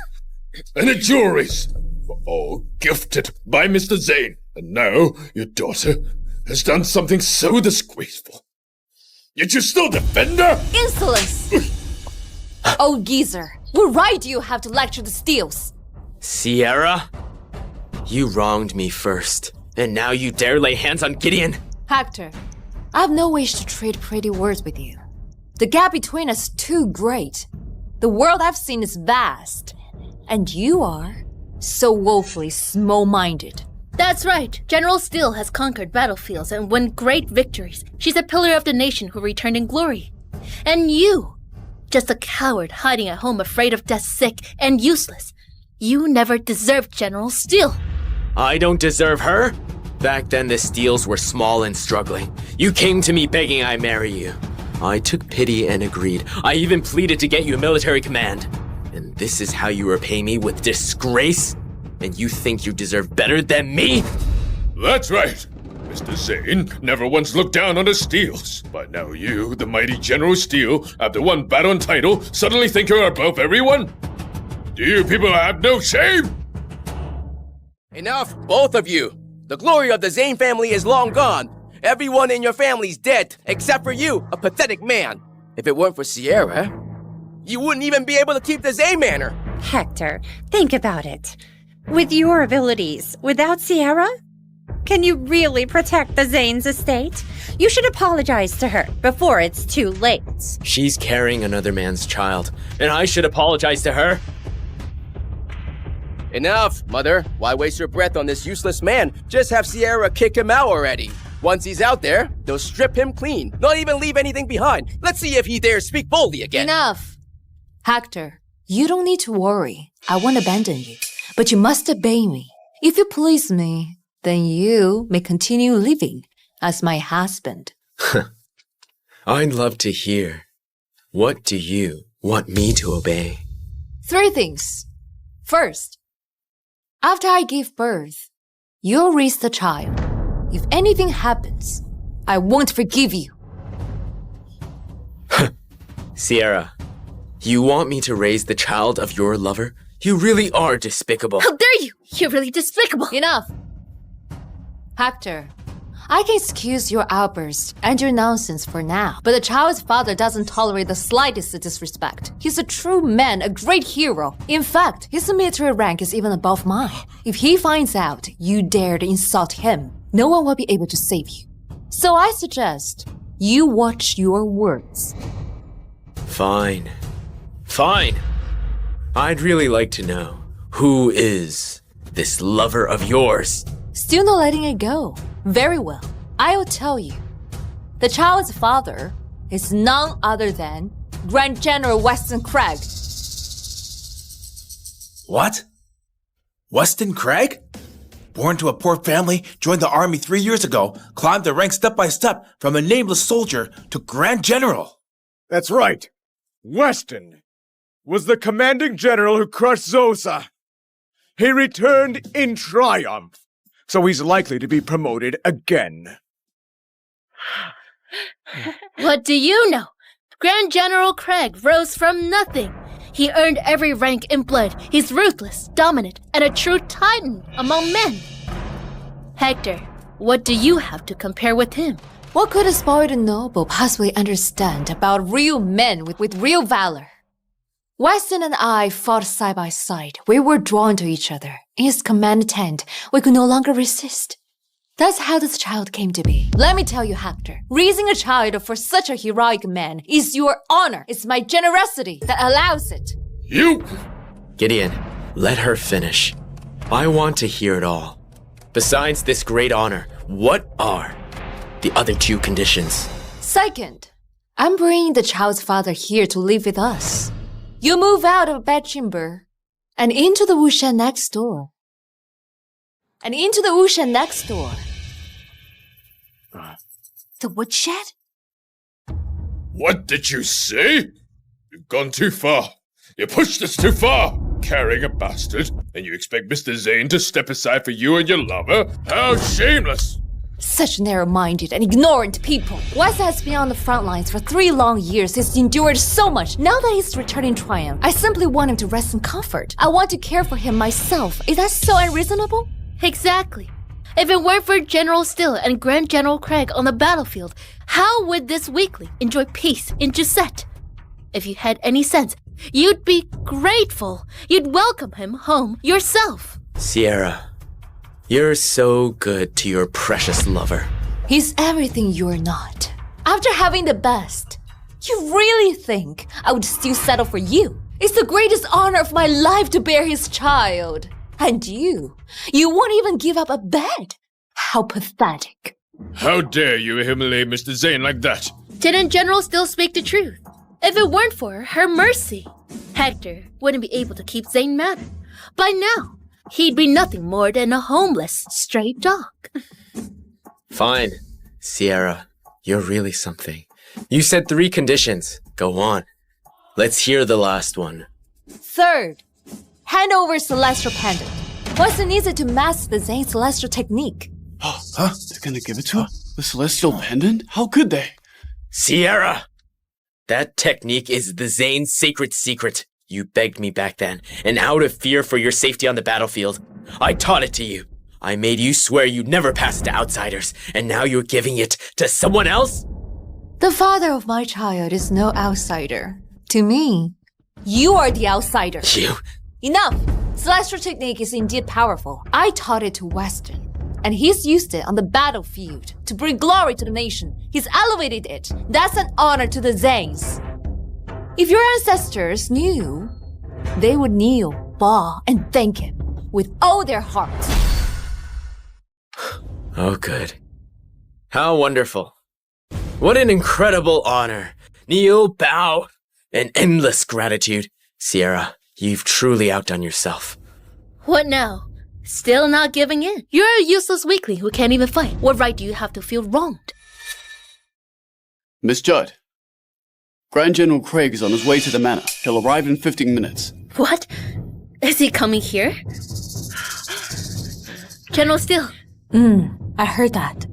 and the jewelries were all gifted by Mr. Zane. And now your daughter has done something so disgraceful. Yet you still defend her? Insolence! Oh, geezer, what right do you have to lecture the Steeles? Sierra? You wronged me first, and now you dare lay hands on Gideon? Hector, I have no wish to trade pretty words with you. The gap between us is too great. The world I've seen is vast, and you are so woefully small-minded. That's right. General Steele has conquered battlefields and won great victories. She's a pillar of the nation who returned in glory. And you, just a coward hiding at home afraid of death, sick and useless. You never deserved General Steele. I don't deserve her? Back then the Steeles were small and struggling. You came to me begging I marry you. I took pity and agreed. I even pleaded to get you a military command. And this is how you repay me with disgrace? And you think you deserve better than me? That's right. Mr. Zane never once looked down on the Steeles. But now you, the mighty General Steele, after one battle and title, suddenly think you're above everyone? Do you people have no shame? Enough, both of you. The glory of the Zane family is long gone. Everyone in your family's dead, except for you, a pathetic man. If it weren't for Sierra, you wouldn't even be able to keep the Zane Manor. Hector, think about it. With your abilities, without Sierra, Can you really protect the Zane's estate? You should apologize to her before it's too late. She's carrying another man's child, and I should apologize to her? Enough, Mother. Why waste your breath on this useless man? Just have Sierra kick him out already. Once he's out there, they'll strip him clean, not even leave anything behind. Let's see if he dares speak boldly again. Enough. Hector, you don't need to worry. I won't abandon you, but you must obey me. If you please me, then you may continue living as my husband. I'd love to hear. What do you want me to obey? 3 things. First, after I give birth, you'll raise the child. If anything happens, I won't forgive you. Sierra, you want me to raise the child of your lover? You really are despicable. How dare you! You're really despicable! Enough! Hector, I can excuse your outburst and your nonsense for now, but the child's father doesn't tolerate the slightest disrespect. He's a true man, a great hero. In fact, his military rank is even above mine. If he finds out you dare to insult him, no one will be able to save you. So I suggest you watch your words. Fine. Fine. I'd really like to know, who is this lover of yours? Still not letting it go. Very well. I'll tell you. The child's father is none other than Grand General Weston Craig. What? Weston Craig? Born to a poor family, joined the army 3 years ago, climbed the ranks step by step from a nameless soldier to Grand General. That's right. Weston was the commanding general who crushed Zosa. He returned in triumph, so he's likely to be promoted again. What do you know? Grand General Craig rose from nothing. He earned every rank in blood. He's ruthless, dominant, and a true titan among men. Hector, what do you have to compare with him? What could a spoiled noble possibly understand about real men with real valor? Weston and I fought side by side. We were drawn to each other. In his command tent, we could no longer resist. That's how this child came to be. Let me tell you, Hector, raising a child for such a heroic man is your honor. It's my generosity that allows it. You! Gideon, let her finish. I want to hear it all. Besides this great honor, what are the other 2 conditions? Second, I'm bringing the child's father here to live with us. You move out of bedchamber and into the woodshed next door. The woodshed? What did you say? You've gone too far. You pushed us too far. Carrying a bastard, and you expect Mr. Zane to step aside for you and your lover? How shameless! Such narrow-minded and ignorant people. Wes has been on the front lines for 3 long years. He's endured so much. Now that he's returning triumph, I simply want him to rest in comfort. I want to care for him myself. Is that so unreasonable? Exactly. If it weren't for General Steele and Grand General Craig on the battlefield, how would this weakling enjoy peace in Jusette? If you had any sense, you'd be grateful. You'd welcome him home yourself. Sierra, you're so good to your precious lover. He's everything you're not. After having the best, you really think I would still settle for you? It's the greatest honor of my life to bear his child. And you won't even give up a bed. How pathetic. How dare you humiliate Mr. Zane like that? Didn't General Steele speak the truth? If it weren't for her mercy, Hector wouldn't be able to keep Zane mad. By now, he'd be nothing more than a homeless stray dog. Fine. Sierra, you're really something. You said 3 conditions. Go on. Let's hear the last one. Third, hand over Celestial Pendant. Weston needs it to master the Zane Celestial technique. Huh? They're gonna give it to her? The Celestial Pendant? How could they? Sierra! That technique is the Zane's sacred secret. You begged me back then, and out of fear for your safety on the battlefield, I taught it to you. I made you swear you'd never pass it to outsiders, and now you're giving it to someone else? The father of my child is no outsider. To me, you are the outsider. You? Enough! Celestial technique is indeed powerful. I taught it to Weston. And he's used it on the battlefield to bring glory to the nation. He's elevated it. That's an honor to the Zanes. If your ancestors knew, they would kneel, bow, and thank him with all their hearts. Oh, good. How wonderful. What an incredible honor. Kneel, bow, and endless gratitude. Sierra, you've truly outdone yourself. What now? Still not giving in? You're a useless weakling who can't even fight. What right do you have to feel wronged? Miss Judd, Grand General Craig is on his way to the manor. He'll arrive in 15 minutes. What? Is he coming here? General Steele. I heard that.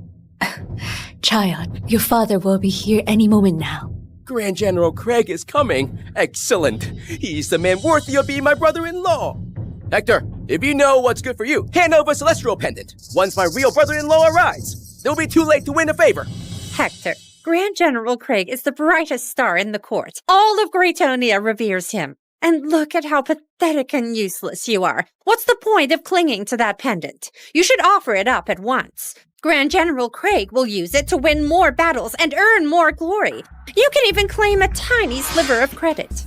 Child, your father will be here any moment now. Grand General Craig is coming. Excellent. He's the man worthy of being my brother-in-law. Hector, if you know what's good for you, hand over Celestial Pendant. Once my real brother-in-law arrives, it'll be too late to win a favor. Hector, Grand General Craig is the brightest star in the court. All of Greatonia reveres him. And look at how pathetic and useless you are. What's the point of clinging to that pendant? You should offer it up at once. Grand General Craig will use it to win more battles and earn more glory. You can even claim a tiny sliver of credit.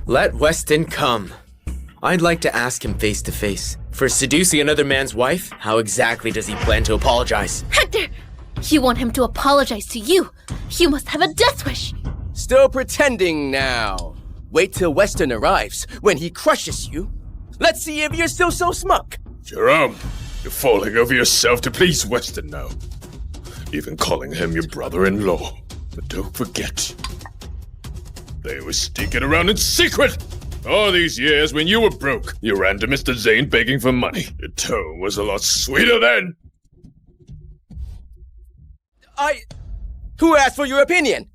Let Weston come. I'd like to ask him face to face. For seducing another man's wife, how exactly does he plan to apologize? Hector! You want him to apologize to you. You must have a death wish. Still pretending now. Wait till Weston arrives. When he crushes you, let's see if you're still so smug. Jerome, you're falling over yourself to please Weston now. Even calling him your brother-in-law. But don't forget, they were sneaking around in secret. All these years when you were broke, you ran to Mr. Zane begging for money. Your tone was a lot sweeter then. Who asked for your opinion?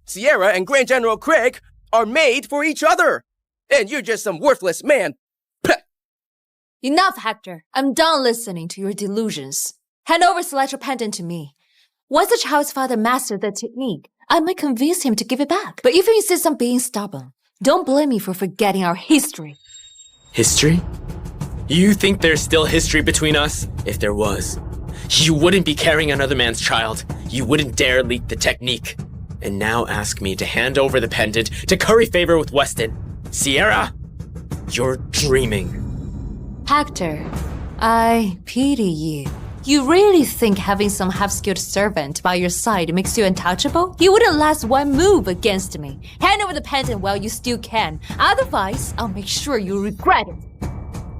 Sierra and Grand General Craig are made for each other. And you're just some worthless man. Pah! Enough, Hector. I'm done listening to your delusions. Hand over Celestial Pendant to me. Once the child's father mastered the technique, I might convince him to give it back. But if you insist on being stubborn, don't blame me for forgetting our history. History? You think there's still history between us? If there was, you wouldn't be carrying another man's child. You wouldn't dare leak the technique. And now ask me to hand over the pendant to curry favor with Weston. Sierra, you're dreaming. Hector, I pity you. You really think having some half-skilled servant by your side makes you untouchable? You wouldn't last one move against me. Hand over the pendant while you still can. Otherwise, I'll make sure you regret it.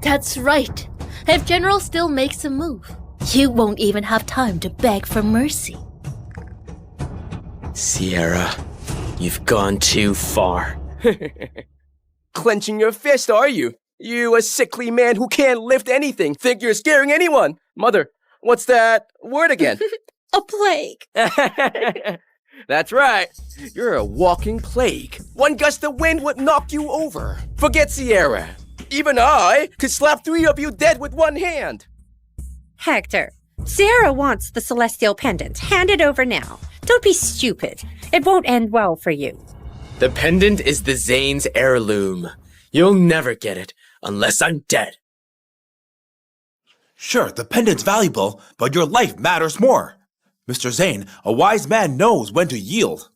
That's right. If General Steele makes a move, you won't even have time to beg for mercy. Sierra, you've gone too far. Clenching your fist, are you? You a sickly man who can't lift anything. Think you're scaring anyone. Mother, what's that word again? A plague. That's right. You're a walking plague. One gust of wind would knock you over. Forget Sierra. Even I could slap 3 of you dead with one hand. Hector, Sierra wants the Celestial Pendant. Hand it over now. Don't be stupid. It won't end well for you. The pendant is the Zane's heirloom. You'll never get it unless I'm dead. Sure, the pendant's valuable, but your life matters more. Mr. Zane, a wise man knows when to yield.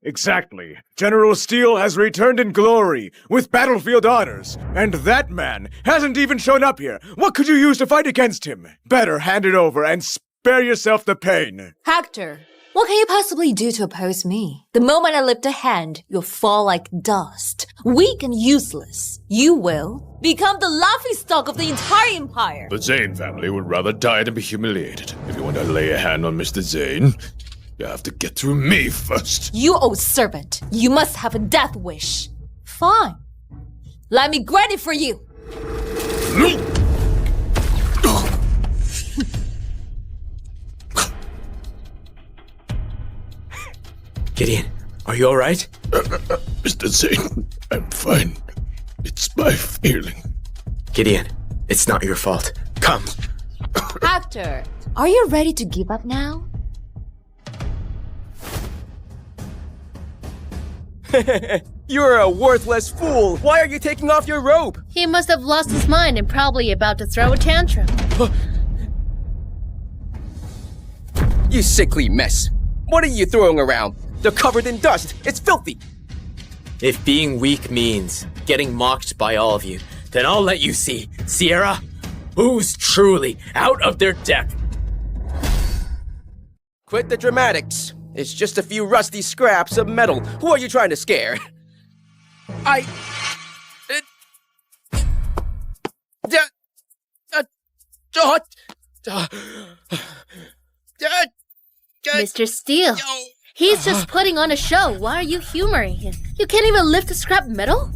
Exactly. General Steele has returned in glory, with battlefield honors, and that man hasn't even shown up here. What could you use to fight against him? Better hand it over and spare yourself the pain. Hector, what can you possibly do to oppose me? The moment I lift a hand, you'll fall like dust. Weak and useless. You will become the laughingstock of the entire empire. The Zane family would rather die than be humiliated. If you want to lay a hand on Mr. Zane, you have to get through me first. You old servant, you must have a death wish. Fine. Let me grant it for you. Gideon, are you alright? Mr. Zane, I'm fine. It's my feeling. Gideon, it's not your fault. Come. Hector, are you ready to give up now? You're a worthless fool. Why are you taking off your robe? He must have lost his mind and probably about to throw a tantrum. You sickly mess. What are you throwing around? They're covered in dust. It's filthy. If being weak means getting mocked by all of you, then I'll let you see, Sierra, who's truly out of their depth. Quit the dramatics. It's just a few rusty scraps of metal. Who are you trying to scare? Mr. Steele, he's just putting on a show. Why are you humoring him? You can't even lift a scrap metal?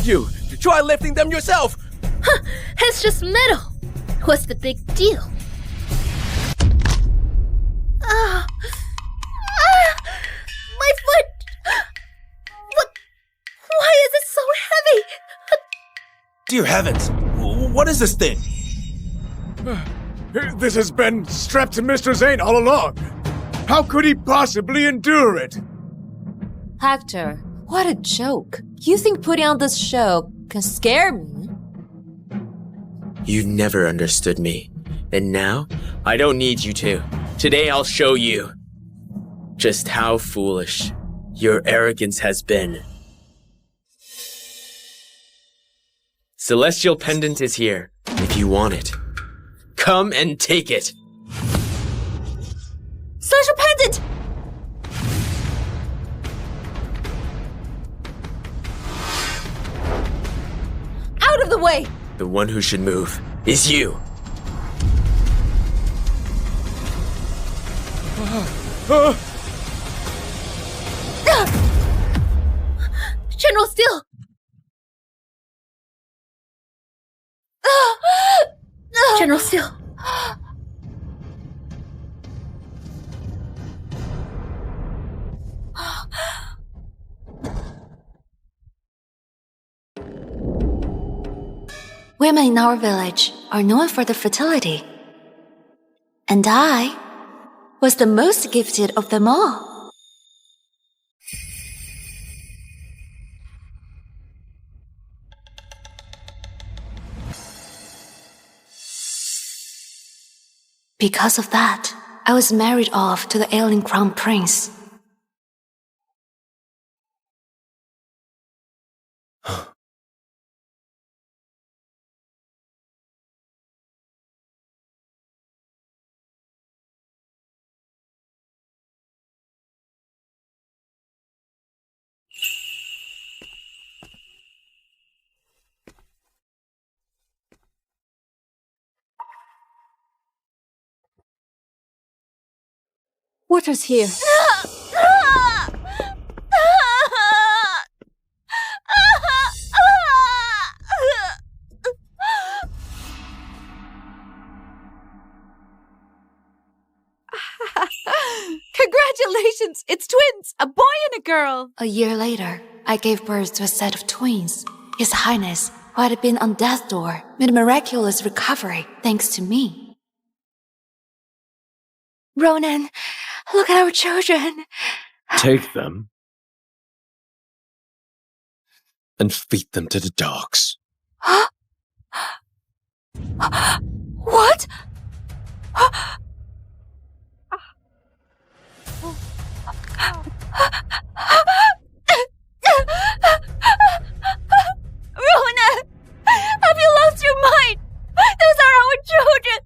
You try lifting them yourself. It's just metal. What's the big deal? My foot! What? Why is it so heavy? Dear heavens, what is this thing? This has been strapped to Mr. Zane all along. How could he possibly endure it? Hector, what a joke. You think putting on this show can scare me? You never understood me. And now, I don't need you to. Today I'll show you just how foolish your arrogance has been. Celestial Pendant is here, if you want it. Come and take it. Celestial Pendant! Out of the way! The one who should move is you. General Steele! General Steele! Women in our village are known for their fertility. And I was the most gifted of them all. Because of that, I was married off to the ailing crown prince. Water's here. Congratulations! It's twins! A boy and a girl! A year later, I gave birth to a set of twins. His Highness, who had been on death's door, made a miraculous recovery thanks to me. Ronan, look at our children. Take them and feed them to the dogs. What? Ronan! Have you lost your mind? Those are our children!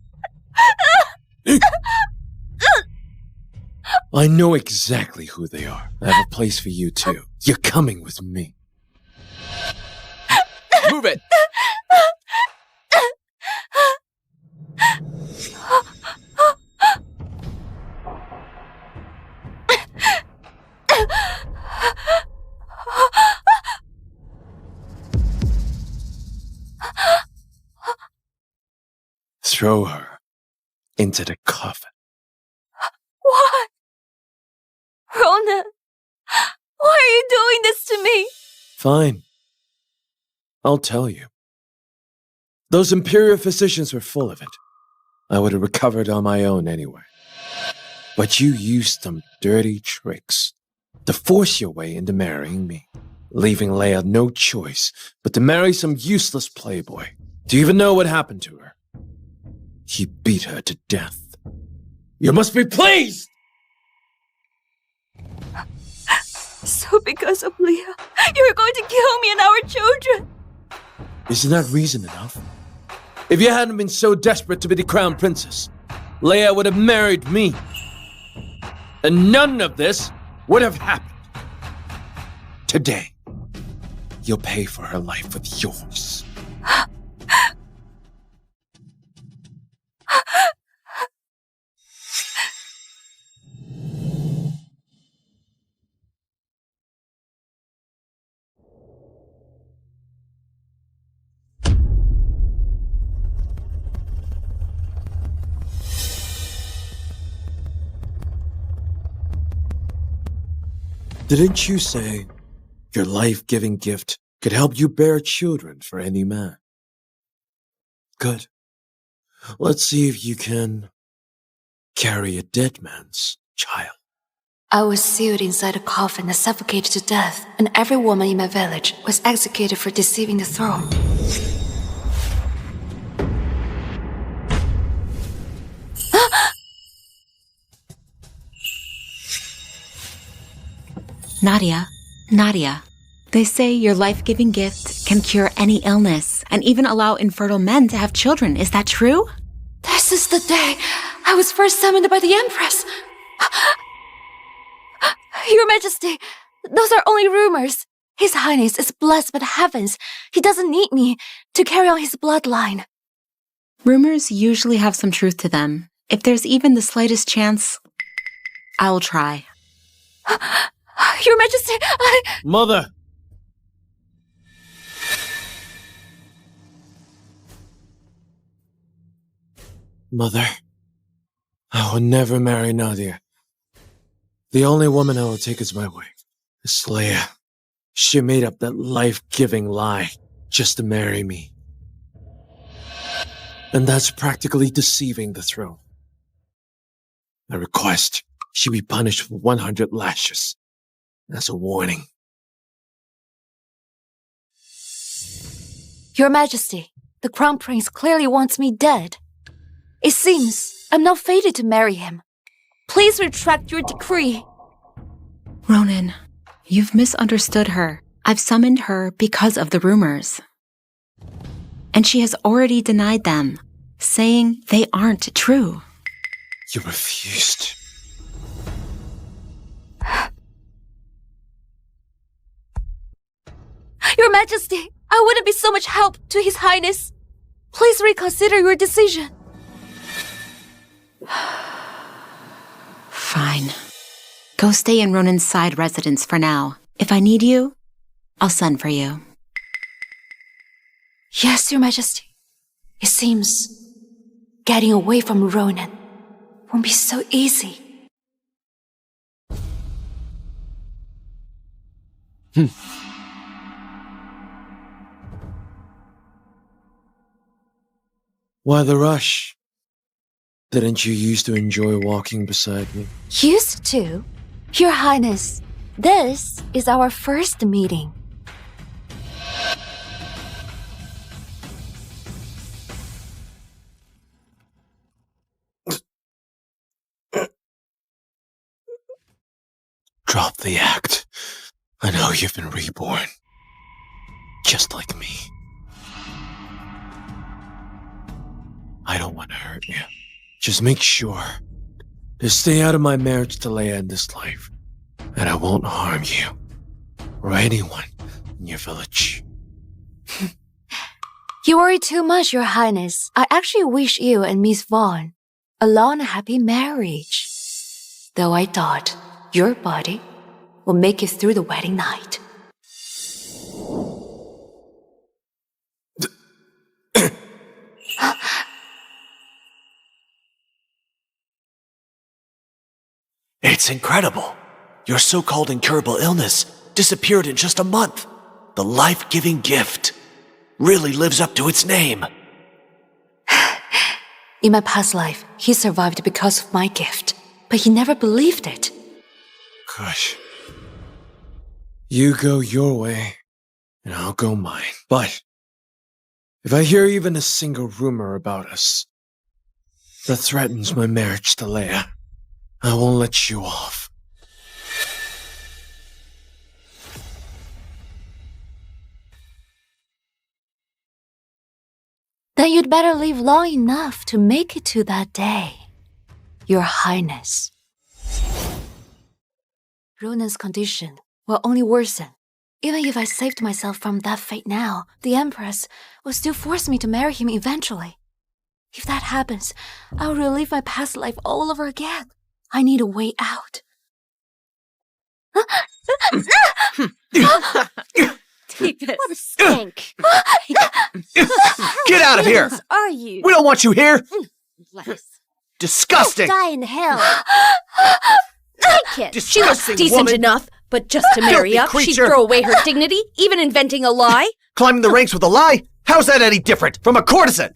I know exactly who they are. I have a place for you too. You're coming with me. Move it! Throw her into the coffin. What? Ronan, why are you doing this to me? Fine. I'll tell you. Those Imperial physicians were full of it. I would have recovered on my own anyway. But you used some dirty tricks to force your way into marrying me, leaving Leia no choice but to marry some useless playboy. Do you even know what happened to her? He beat her to death. You must be pleased! So because of Leah, you're going to kill me and our children! Isn't that reason enough? If you hadn't been so desperate to be the crown princess, Leia would have married me. And none of this would have happened. Today, you'll pay for her life with yours. Didn't you say your life-giving gift could help you bear children for any man? Good. Let's see if you can carry a dead man's child. I was sealed inside a coffin and suffocated to death, and every woman in my village was executed for deceiving the throne. Nadia, they say your life-giving gift can cure any illness and even allow infertile men to have children. Is that true? This is the day I was first summoned by the Empress. Your Majesty, those are only rumors. His Highness is blessed by the heavens. He doesn't need me to carry on his bloodline. Rumors usually have some truth to them. If there's even the slightest chance, I'll try. Your Majesty, Mother! Mother, I will never marry Nadia. The only woman I will take as my wife is Leia. She made up that life-giving lie just to marry me. And that's practically deceiving the throne. I request she be punished with 100 lashes. That's a warning. Your Majesty, the Crown Prince clearly wants me dead. It seems I'm not fated to marry him. Please retract your decree. Ronan, you've misunderstood her. I've summoned her because of the rumors. And she has already denied them, saying they aren't true. You refused. Your Majesty, I wouldn't be so much help to His Highness. Please reconsider your decision. Fine. Go stay in Ronan's side residence for now. If I need you, I'll send for you. Yes, Your Majesty. It seems getting away from Ronan won't be so easy. Why the rush? Didn't you used to enjoy walking beside me? Used to? Your Highness, this is our first meeting. Drop the act. I know you've been reborn. Just like me. I don't want to hurt you. Just make sure to stay out of my marriage to Leia in this life, and I won't harm you or anyone in your village. You worry too much, Your Highness. I actually wish you and Miss Vaughn a long and happy marriage. Though I thought your body will make it through the wedding night. It's incredible. Your so-called incurable illness disappeared in just a month. The life-giving gift really lives up to its name. In my past life, he survived because of my gift, but he never believed it. Gosh. You go your way, and I'll go mine. But if I hear even a single rumor about us, That threatens my marriage to Leia. I won't let you off. Then you'd better live long enough to make it to that day, Your Highness. Ronan's condition will only worsen. Even if I saved myself from that fate now, the Empress will still force me to marry him eventually. If that happens, I'll relive my past life all over again. I need a way out. What a stink. Get out of here! Are you? We don't want you here! Les. Disgusting! Die in hell. Take it. Disgusting She looks decent woman. enough, but just to marry Filthy up, she'd creature. throw away her dignity, even inventing a lie. Climbing the ranks with a lie? How's that any different from a courtesan?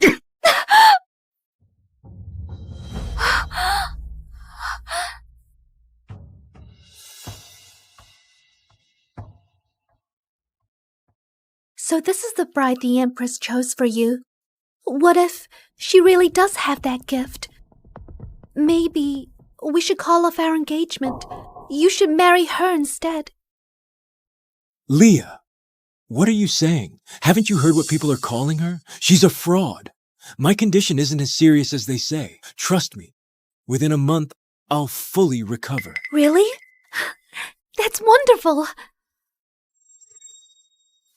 So this is the bride the Empress chose for you. What if she really does have that gift? Maybe we should call off our engagement. You should marry her instead. Leah, what are you saying? Haven't you heard what people are calling her? She's a fraud. My condition isn't as serious as they say. Trust me, within a month, I'll fully recover. Really? That's wonderful.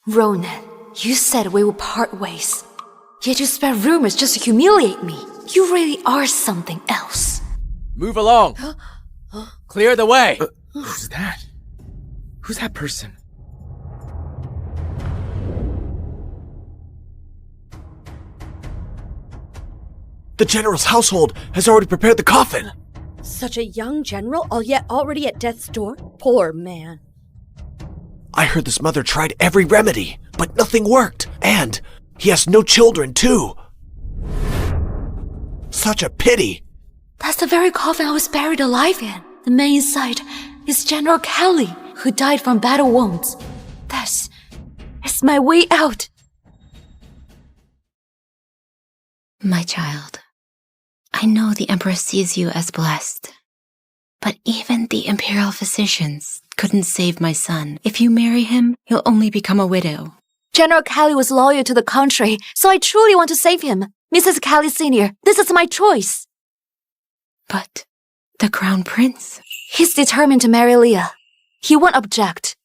Ronan, you said we would part ways. Yet you spread rumors just to humiliate me. You really are something else. Move along. Clear the way. Who's that? Who's that person? The General's household has already prepared the coffin. Such a young general, all yet already at death's door? Poor man. I heard this mother tried every remedy, but nothing worked. And he has no children, too. Such a pity. That's the very coffin I was buried alive in. The man inside is General Kelly, who died from battle wounds. This is my way out. My child, I know the Emperor sees you as blessed. But even the Imperial physicians couldn't save my son. If you marry him, you'll only become a widow. General Kelly was loyal to the country, so I truly want to save him. Mrs. Kelly Sr., this is my choice. But the Crown Prince? He's determined to marry Leah. He won't object.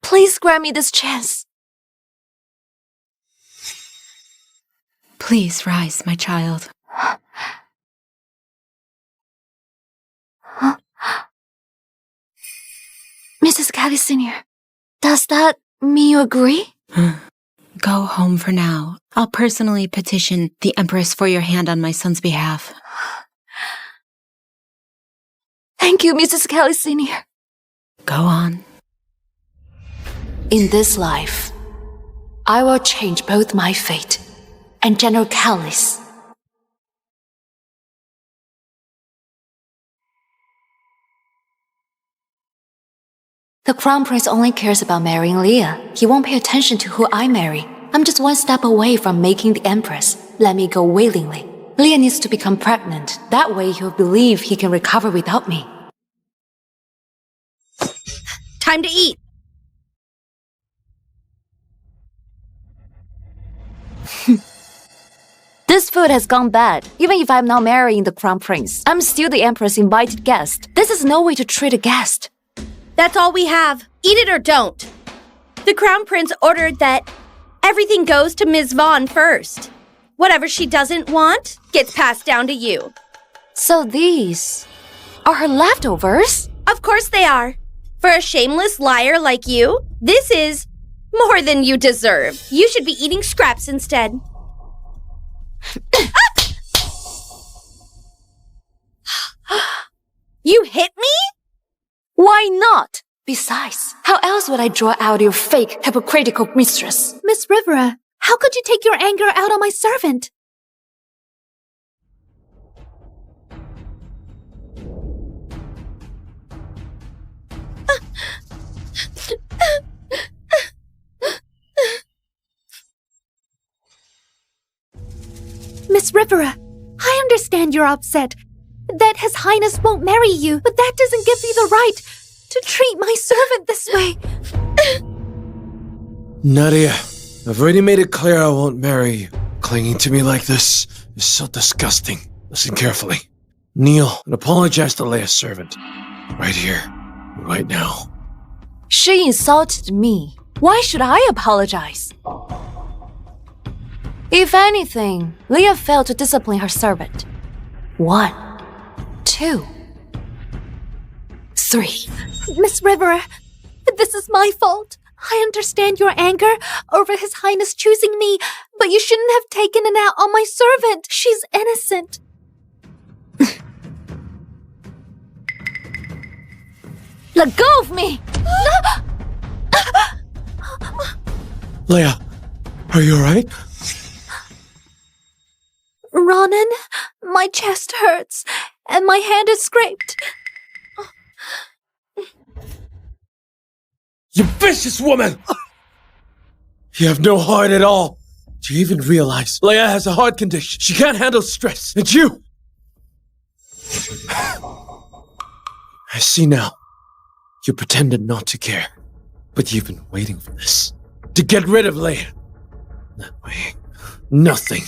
Please grant me this chance. Please rise, my child. Mrs. Kelly Sr., does that mean you agree? Go home for now. I'll personally petition the Empress for your hand on my son's behalf. Thank you, Mrs. Kelly Sr. Go on. In this life, I will change both my fate and General Kelly's. The Crown Prince only cares about marrying Leah. He won't pay attention to who I marry. I'm just one step away from making the Empress let me go willingly. Leah needs to become pregnant. That way he'll believe he can recover without me. Time to eat. This food has gone bad. Even if I'm not marrying the Crown Prince, I'm still the Emperor's invited guest. This is no way to treat a guest. That's all we have. Eat it or don't. The Crown Prince ordered that everything goes to Ms. Vaughn first. Whatever she doesn't want gets passed down to you. So these are her leftovers? Of course they are. For a shameless liar like you, this is more than you deserve. You should be eating scraps instead. You hit me? Why not? Besides, how else would I draw out your fake, hypocritical mistress? Miss Rivera, how could you take your anger out on my servant? Miss Rivera, I understand understand you're upset that His Highness won't marry you, but that doesn't give you the right to treat my servant this way. Nadia, I've already made it clear I won't marry you. Clinging to me like this is so disgusting. Listen carefully. Kneel and apologize to Leia's servant. Right here. Right now. She insulted me. Why should I apologize? If anything, Leia failed to discipline her servant. 1, 2, 3. Miss River, this is my fault. I understand your anger over His Highness choosing me, but you shouldn't have taken it out on my servant. She's innocent. Let go of me! Leia, are you alright? Ronan, my chest hurts, and my hand is scraped. You vicious woman! You have no heart at all. Do you even realize Leia has a heart condition? She can't handle stress. And you! I see now. You pretended not to care. But you've been waiting for this. To get rid of Leia. That way, nothing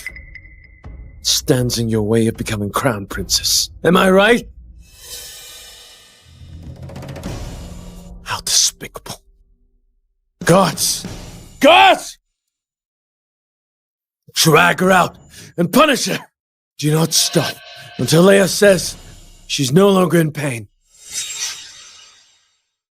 stands in your way of becoming crown princess. Am I right? How despicable. Guards! Guards! Drag her out and punish her! Do not stop until Leia says she's no longer in pain.